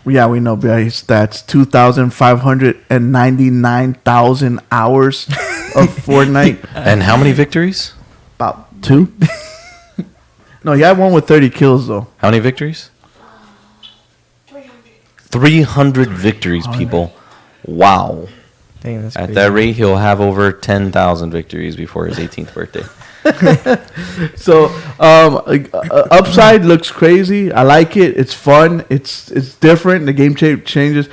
Yeah, we know his stats: 2,599,000 hours of Fortnite. And how many victories? About 2. No, he had one with 30 kills though. How many victories? 300. 300 victories, people. Wow. Dang, that's At crazy. that rate, he'll have over 10,000 victories before his 18th birthday. So, Upside looks crazy. I like it. It's fun. It's different. The game changes.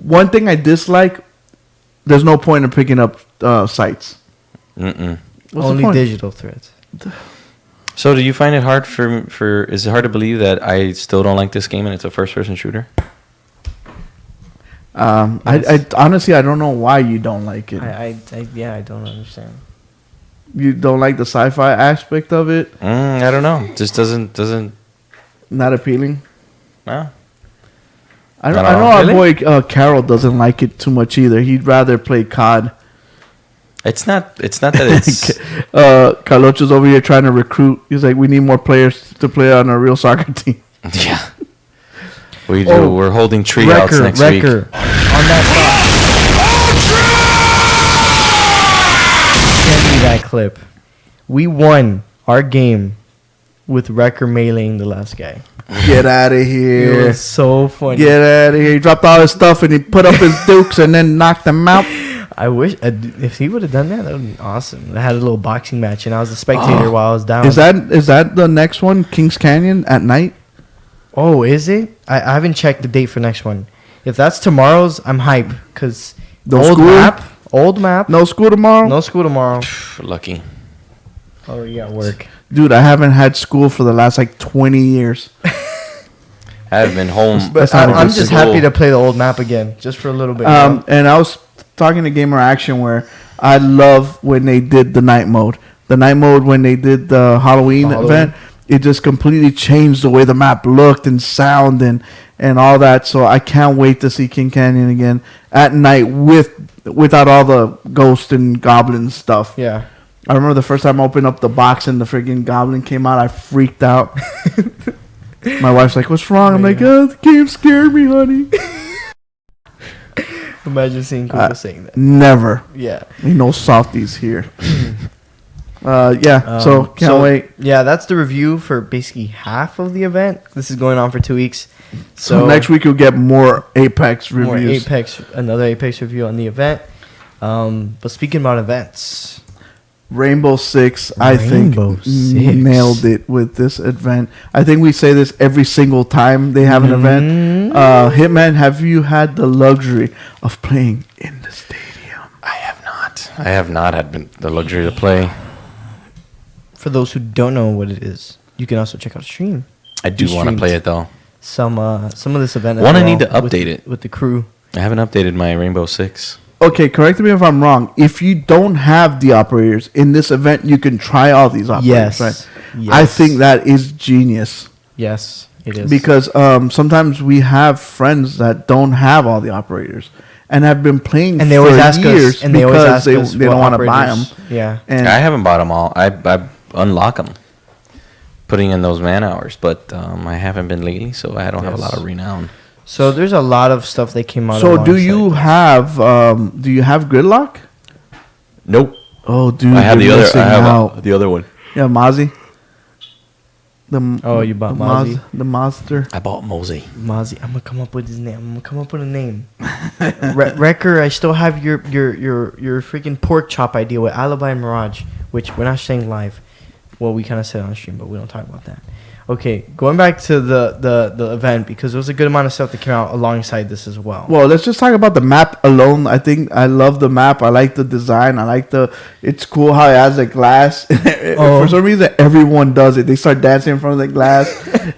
One thing I dislike: there's no point in picking up sites. Mm-mm. What's the Only point? digital threats. So, do you find it hard for? Is it hard to believe that I still don't like this game and it's a first-person shooter? I honestly I don't know why you don't like it. I don't understand. You don't like the sci-fi aspect of it. I don't know. Just doesn't. Not appealing. No. I Not know at all. our Really? boy Carol doesn't like it too much either. He'd rather play COD. It's not that it's. Carlocho's over here trying to recruit. He's like, we need more players to play on a real soccer team. Yeah. We do. Oh, We're holding treeouts next week. On that thought. Send me that clip. We won our game with Wrecker meleeing the last guy. Get out of It here. was so funny. Get out of here. He dropped all his stuff and he put up his dukes and then knocked them out. I wish if he would have done that, that would be awesome. I had a little boxing match and I was a spectator while I was down. Is that the next one? Kings Canyon at night? Oh, is it? I haven't checked the date for next one. If that's tomorrow's, I'm hype because No old school? map. No school tomorrow? No school tomorrow. Lucky. Oh, you got work. Dude, I haven't had school for the last like 20 years. I've been home. That's not a I'm good just school. happy to play the old map again, just for a little bit. you know? And I was talking to Gamer Action where I love when they did the night mode. The night mode when they did the Halloween event, it just completely changed the way the map looked and sound and all that. So I can't wait to see King Canyon again at night without all the ghost and goblin stuff. Yeah. I remember the first time I opened up the box and the freaking goblin came out, I freaked out. My wife's like, "What's wrong?" I'm like, "Oh, the game scared me, honey." Imagine seeing people saying that. Never. Yeah. Ain't no softies here. So can't wait. Yeah, that's the review for basically half of the event. This is going on for 2 weeks. So next week you'll get more Apex more reviews. another Apex review on the event. But speaking about events, Rainbow Six, I Rainbow think, Six. nailed it with this event. I think we say this every single time they have an event. Hitman, have you had the luxury of playing in the stadium? I have not. I have not had the luxury to play. for those who don't know what it is, you can also check out a stream. I do We want to play streamed it though. some of this event. as One, I well need to with- update it. with the crew. I haven't updated my Rainbow Six. Okay, correct me if I'm wrong. If you don't have the operators in this event, you can try all these operators, Yes. right? Yes. I think that is genius Yes, it is. because sometimes we have friends that don't have all the operators and have been playing and they always for ask years us, and they always ask they us don't what want to buy them. operators- Yeah. And I haven't bought them all. I unlock them, putting in those man hours, but I haven't been lately, so I don't have a lot of renown. So there's a lot of stuff that came out. so do alongside you this. have Gridlock? Nope. Oh, dude, I have you're the other. missing I have out. the other one. Yeah, Mozzie. Oh, you bought the Mozzie? The monster. I bought Mosey. Mozzie, I'm gonna come up with his name. I'm gonna come up with a name. Wrecker, I still have your freaking pork chop idea with Alibi and Mirage, which we're not saying live. Well, we kind of said on stream, but we don't talk about that. Okay, going back to the event, because there was a good amount of stuff that came out alongside this as well. Well, let's just talk about the map alone. I think I love the map. I like the design. I like it's cool how it has a glass. Oh. For some reason, everyone does it. They start dancing in front of the glass,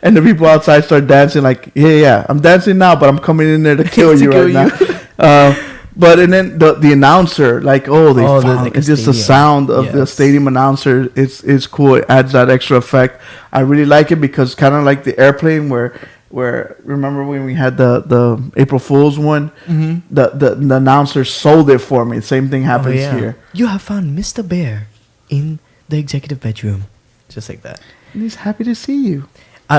and the people outside start dancing like, yeah, I'm dancing now, but I'm coming in there to kill you kill right now. But and then the announcer, like, like a it's just the stadium. sound of the Yes. stadium announcer. It's cool. It adds that extra effect. I really like it because kind of like the airplane where remember when we had the April Fool's one, the announcer sold it for me. Same thing happens here. You have found Mr. Bear in the executive bedroom, just like that. And he's happy to see you.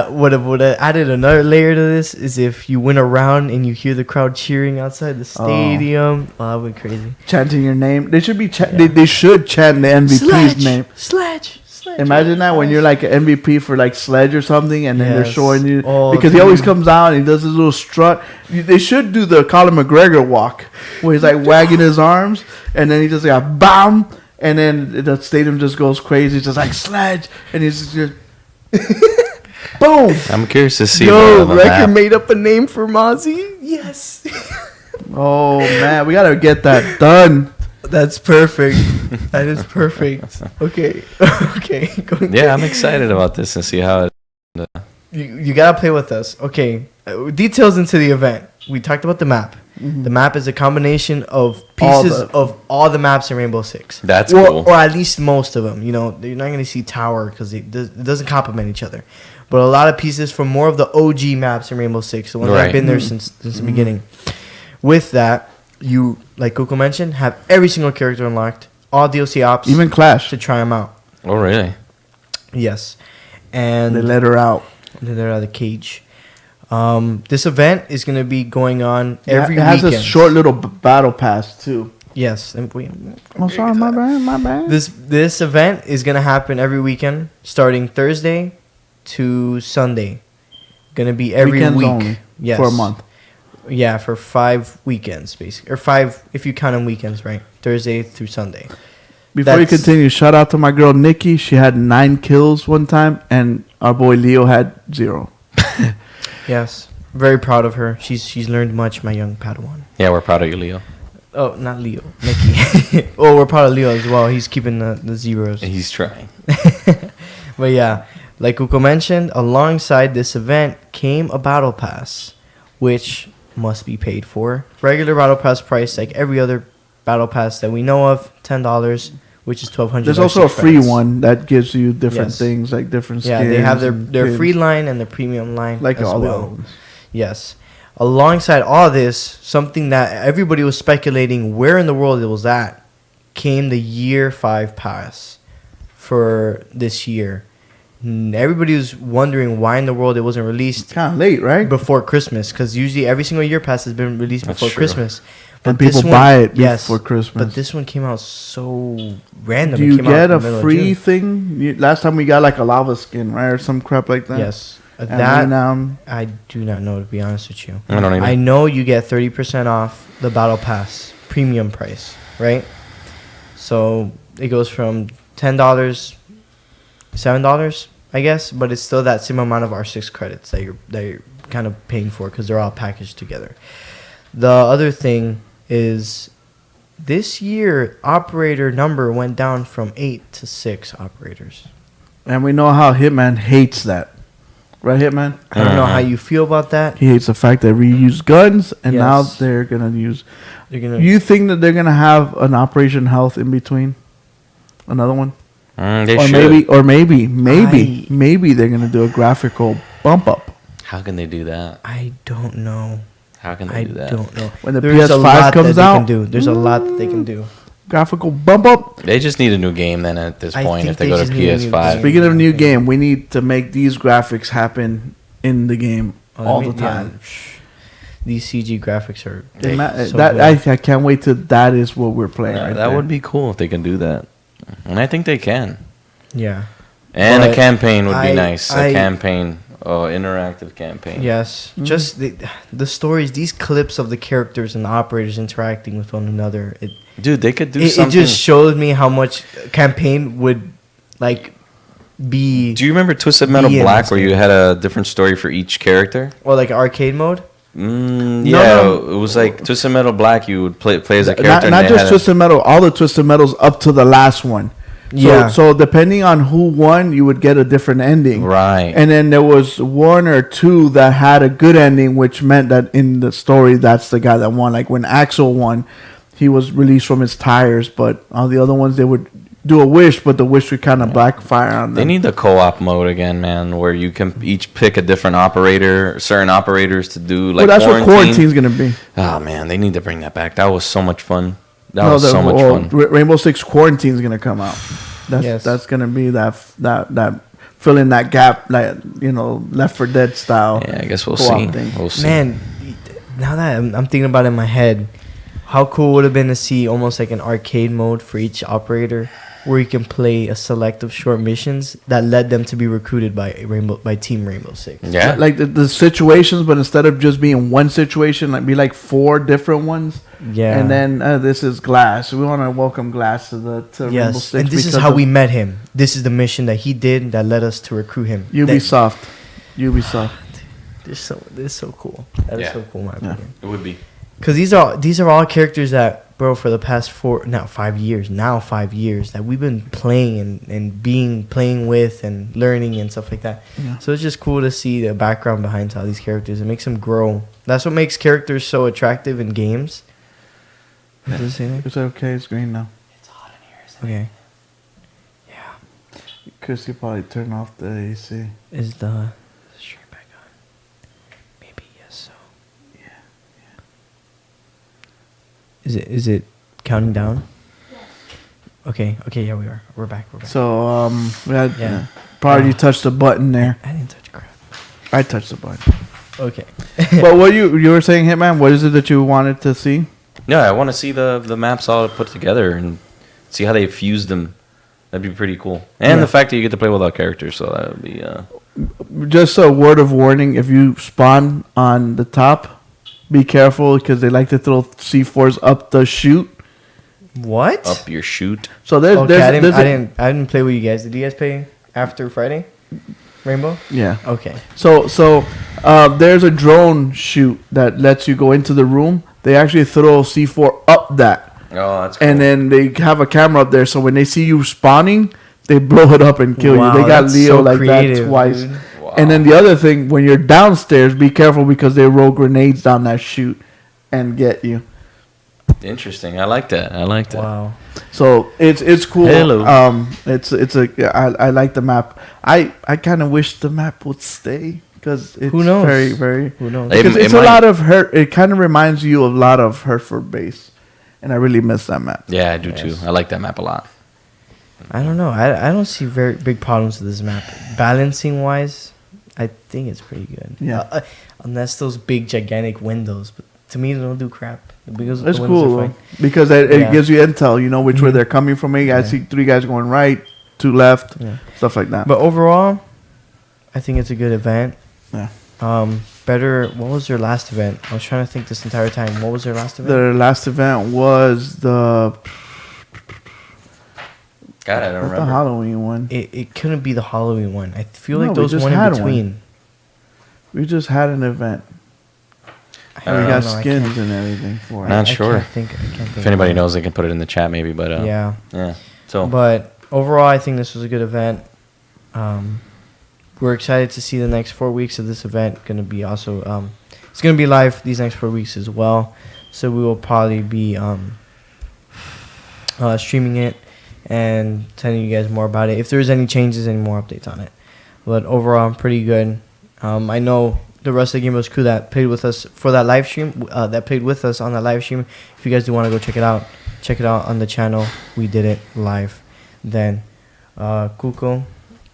What have added another layer to this is if you went around and you hear the crowd cheering outside the stadium. Oh, that would be crazy. Chanting your name. They should be Yeah. they should chant the MVP's name. Sledge. Imagine that when you're like an MVP for like Sledge or something, and then they're Yes. showing you Oh, because he always dude. comes out and he does his little strut. They should do the Conor McGregor walk where he's like wagging his arms, and then he just like bam, and then the stadium just goes crazy. It's just like Sledge, and he's just boom. I'm curious to see. Yo, the Wrecker map. made up a name for Mozzie. Yes. Oh man, we gotta get that done. That's perfect. That is perfect. Okay. Okay. Yeah, I'm excited about this and see how it. You gotta play with us. Okay. Details into the event. We talked about the map. The map is a combination of pieces of all the maps in Rainbow Six. That's or, cool. or at least most of them. You know, you're not gonna see Tower because it doesn't complement each other. But a lot of pieces from more of the OG maps in Rainbow Six, the ones that have Right. been there since the beginning. With that, you, like Coco mentioned, have every single character unlocked, all DLC ops, Even Clash, to try them out. Oh, really? Yes, and they let her out. they're out of the cage. This event is going to be going on every It has weekend. a short little battle pass too. Yes, and Oh, sorry, my bad. this event is going to happen every weekend, starting Thursday to Sunday. Going to be every Weekends week. only, Yes, for a month. Yeah, for 5 weekends, basically, or 5 if you count them weekends, right? Thursday through Sunday. Before you That's- continue, shout out to my girl Nikki. She had 9 kills one time, and our boy Leo had 0. Yes, very proud of her. She's learned much, my young Padawan. Yeah, we're proud of you, Leo. Oh, not Leo, Mickey. Oh, we're proud of Leo as well. He's keeping the zeros. He's trying. But yeah, like Uko mentioned, alongside this event came a battle pass, which must be paid for. Regular battle pass price, like every other battle pass that we know of, $10, which is 1,200. There's also a free one that gives you different Yes. things, like different skins. Yeah, they have their and free skins, line and their premium line like as all the well. other ones. Yes. Alongside all this, something that everybody was speculating where in the world it was at, came the year 5 pass for this year. Everybody was wondering why in the world it wasn't released Kind of late, right? before Christmas, because usually every single year pass has been released That's before true. Christmas. and this people one- buy it yes, before Christmas. But this one came out so random. Do It you came out get in a the middle of free June. thing? Last time we got like a lava skin, right, or some crap like that. Yes. And That now I do not know, to be honest with you. I don't either. I know you get 30% off the battle pass premium price, right? So it goes from $10, $7, I guess, but it's still that same amount of R6 credits that you're kind of paying for because they're all packaged together. The other thing is this year operator number went down from 8 to 6 operators. and we know how Hitman hates that, right, Hitman? I don't know how you feel about that. He hates the fact that we use guns, and now Yes. they're gonna use. You're gonna You think that they're gonna have an Operation Health in between, another one, They or should. maybe they're gonna do a graphical bump up How can they do that? I don't know. How can they I do that? don't know. when the There's a PS5 lot comes that out. they can do. There's a lot that they can do. Graphical bump up. They just need a new game then at this I point think if they they go to just need a new PS5. game. Speaking of new game, we need to make these graphics happen in the game all the time. These CG graphics are so That good. I can't wait till that is what we're playing. Yeah, right that there. would be cool if they can do that. And I think they can. Yeah. And a But campaign would be I- nice. I- A campaign. Interactive campaign. Yes. Mm-hmm. Just the stories, these clips of the characters and the operators interacting with one another. Dude, they could do It something. just showed me how much campaign would like be, Do you remember Twisted Metal Be in Black this where game. you had a different story for each character? or like arcade mode. Yeah, it was like Twisted Metal Black. You would play as a character. Not, and not they just had a- Twisted Metal, all the Twisted Metals up to the last one. So, Yeah. So depending on who won, you would get a different ending. Right. And then there was one or two that had a good ending, which meant that in the story, that's the guy that won. Like when Axel won, he was released from his tires, but all the other ones, they would do a wish, but the wish would kind of backfire on them. They need the co-op mode again, man, where you can each pick a different operator, certain operators to do like well, that's what quarantine. quarantine's going to be. Oh man, they need to bring that back. That was so much fun. That was so much fun. Rainbow Six Quarantine's going to come out. Yes. That's going to be that fill in that gap, like, Left 4 Dead style. Yeah, I guess we'll co-op see. thing. We'll see. Man, now that I'm thinking about it in my head, how cool would it have been to see almost like an arcade mode for each operator, where you can play a select of short missions that led them to be recruited by Team Rainbow Six. Yeah. Like the situations, but instead of just being one situation, like be like 4 different ones. Yeah. And then this is Glass. We want to welcome Glass to Rainbow Yes, Six. and this is because how of we met him. This is the mission that he did that led us to recruit him. Ubisoft. This is so cool. That is Yeah. so cool, in my Yeah. opinion. It would be. Because these are all characters that, bro, for the past 5 years that we've been playing and playing with and learning and stuff like that. Yeah. So it's just cool to see the background behind all these characters. It makes them grow. That's what makes characters so attractive in games. Does it say that? It's okay. It's green now. Okay. Yeah. Chris, you probably turn off the AC. Is the stream back on? Maybe yes. So. Is it counting down? Okay. Yeah, we are. We're back. So we had Yeah. probably you touched the button there. I didn't touch crap. I touched the button. Okay. But what you were saying, Hitman? What is it that you wanted to see? Yeah, I want to see the maps all put together and see how they fuse them. That'd be pretty cool. And Yeah. the fact that you get to play with all characters, so that would be. Just a word of warning: if you spawn on the top, be careful because they like to throw C4s up the chute. What? Up your chute. So there's, Okay, there's, I didn't, there's I a- didn't. I didn't play with you guys. Did you guys play after Friday? Rainbow. Yeah. Okay. So there's a drone chute that lets you go into the room. They actually throw C4 up that, Oh, that's cool. and then they have a camera up there. So when they see you spawning, they blow it up and kill Wow, you. They got that's Leo so like creative, that twice. dude. Wow. And then the other thing, when you're downstairs, be careful because they roll grenades down that chute and get you. Interesting. I like that. Wow. So it's cool. Hello. I like the map. I kind of wish the map would stay because it's Who knows? very very. Who knows? Hey, Because It it's a might- lot of hurt. It kind of reminds you of a lot of Hertford base, and I really miss that map. Yeah, I do too. I like that map a lot. I don't know. I don't see very big problems with this map. Balancing wise, I think it's pretty good. Yeah. Unless those big gigantic windows, but to me, they don't do crap. Because That's the windows are cool fine. because it Yeah. gives you intel. You know which way Mhm. they're coming from. Hey, I Yeah. see 3 guys going right, 2 left, Yeah. stuff like that. But overall, I think it's a good event. Yeah. Better. What was their last event? I was trying to think this entire time. What was their last event? Their last event was the God, I don't what's the remember. Halloween one. It couldn't be the Halloween one. I feel No, like we those just one in had between. We just had an event. I We don't got know, I skins can't- and everything for it. Not I sure. can't think If anybody of it. knows, they can put it in the chat maybe. But Yeah. yeah. So But overall, I think this was a good event. We're excited to see the next 4 weeks of this event. Going to be also, it's going to be live these next 4 weeks as well. So we will probably be streaming it and telling you guys more about it. If there's any changes, any more updates on it. But overall, pretty good. I know the rest of the GameBros crew that played with us for that live stream, that played with us on that live stream. If you guys do want to go check it out on the channel. We did it live. Then, Kuko,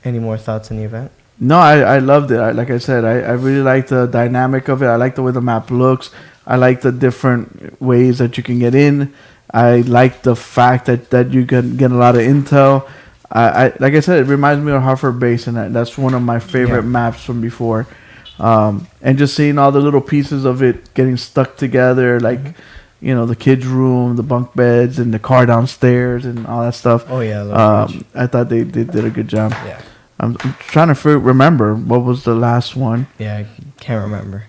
any more thoughts on the event? No, I loved it. Like I said, I really like the dynamic of it. I like the way the map looks. I like the different ways that you can get in. I like the fact that you can get a lot of intel. I like I said, it reminds me of Hartford Base, and that's one of my favorite maps from before. And just seeing all the little pieces of it getting stuck together, like you know, the kids' room, the bunk beds, and the car downstairs, and all that stuff. Oh yeah, I thought they did a good job. yeah, I'm trying to remember what was the last one. yeah. I can't remember,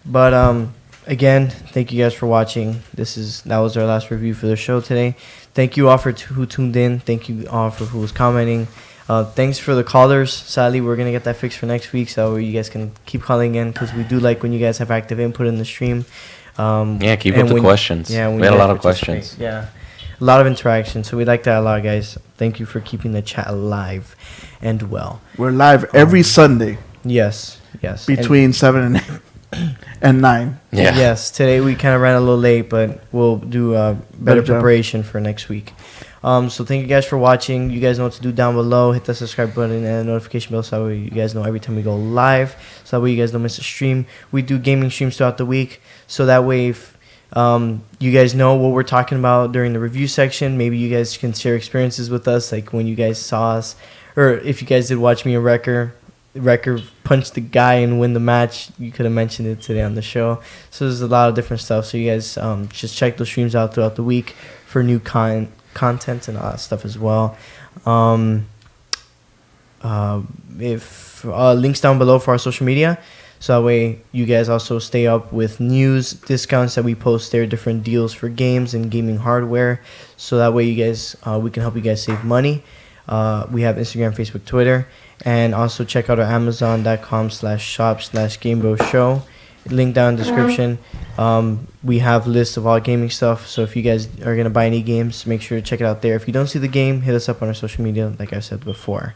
but again, thank you guys for watching. That was our last review for the show today. Thank you all for who tuned in. Thank you all for who was commenting. Thanks for the callers. Sadly, we're going to get that fixed for next week so you guys can keep calling in because we do like when you guys have active input in the stream. yeah, keep and up the when- questions. Yeah, when we had you a guys lot of participate. questions. Yeah, a lot of interaction. So we like that a lot, guys. Thank you for keeping the chat alive and well. We're live every Sunday Yes. And- between 7 and 8 and 9. Yeah. Yes, today we kind of ran a little late, but we'll do better Better job. preparation for next week. So thank you guys for watching. You guys know what to do down below. Hit the subscribe button and the notification bell so that way you guys know every time we go live. So that way you guys don't miss a stream. We do gaming streams throughout the week. So that way if you guys know what we're talking about during the review section, maybe you guys can share experiences with us, like when you guys saw us, or if you guys did watch me and Wrecker punch the guy and win the match, you could have mentioned it today on the show. So there's a lot of different stuff. So you guys just check those streams out throughout the week for new content and all that stuff as well. If links down below for our social media, so that way you guys also stay up with news, discounts that we post there, different deals for games and gaming hardware. So that way you guys, we can help you guys save money. We have Instagram, Facebook, Twitter, and also check out our Amazon.com/shop/GameBros show. Link down in the description. We have lists of all gaming stuff. So if you guys are gonna buy any games, make sure to check it out there. If you don't see the game, hit us up on our social media, like I said before.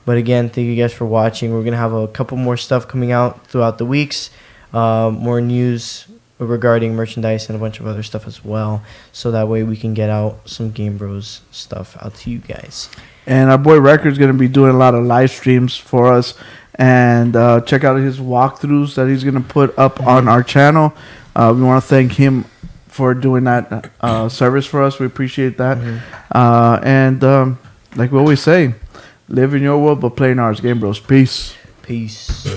But again, thank you guys for watching. We're gonna have a couple more stuff coming out throughout the weeks. More news regarding merchandise and a bunch of other stuff as well. So that way we can get out some Game Bros stuff out to you guys. And our boy Record's going to be doing a lot of live streams for us. And check out his walkthroughs that he's going to put up on our channel. We want to thank him for doing that service for us. We appreciate that. And like we always say, live in your world but play in ours. Game Bros. Peace. Peace.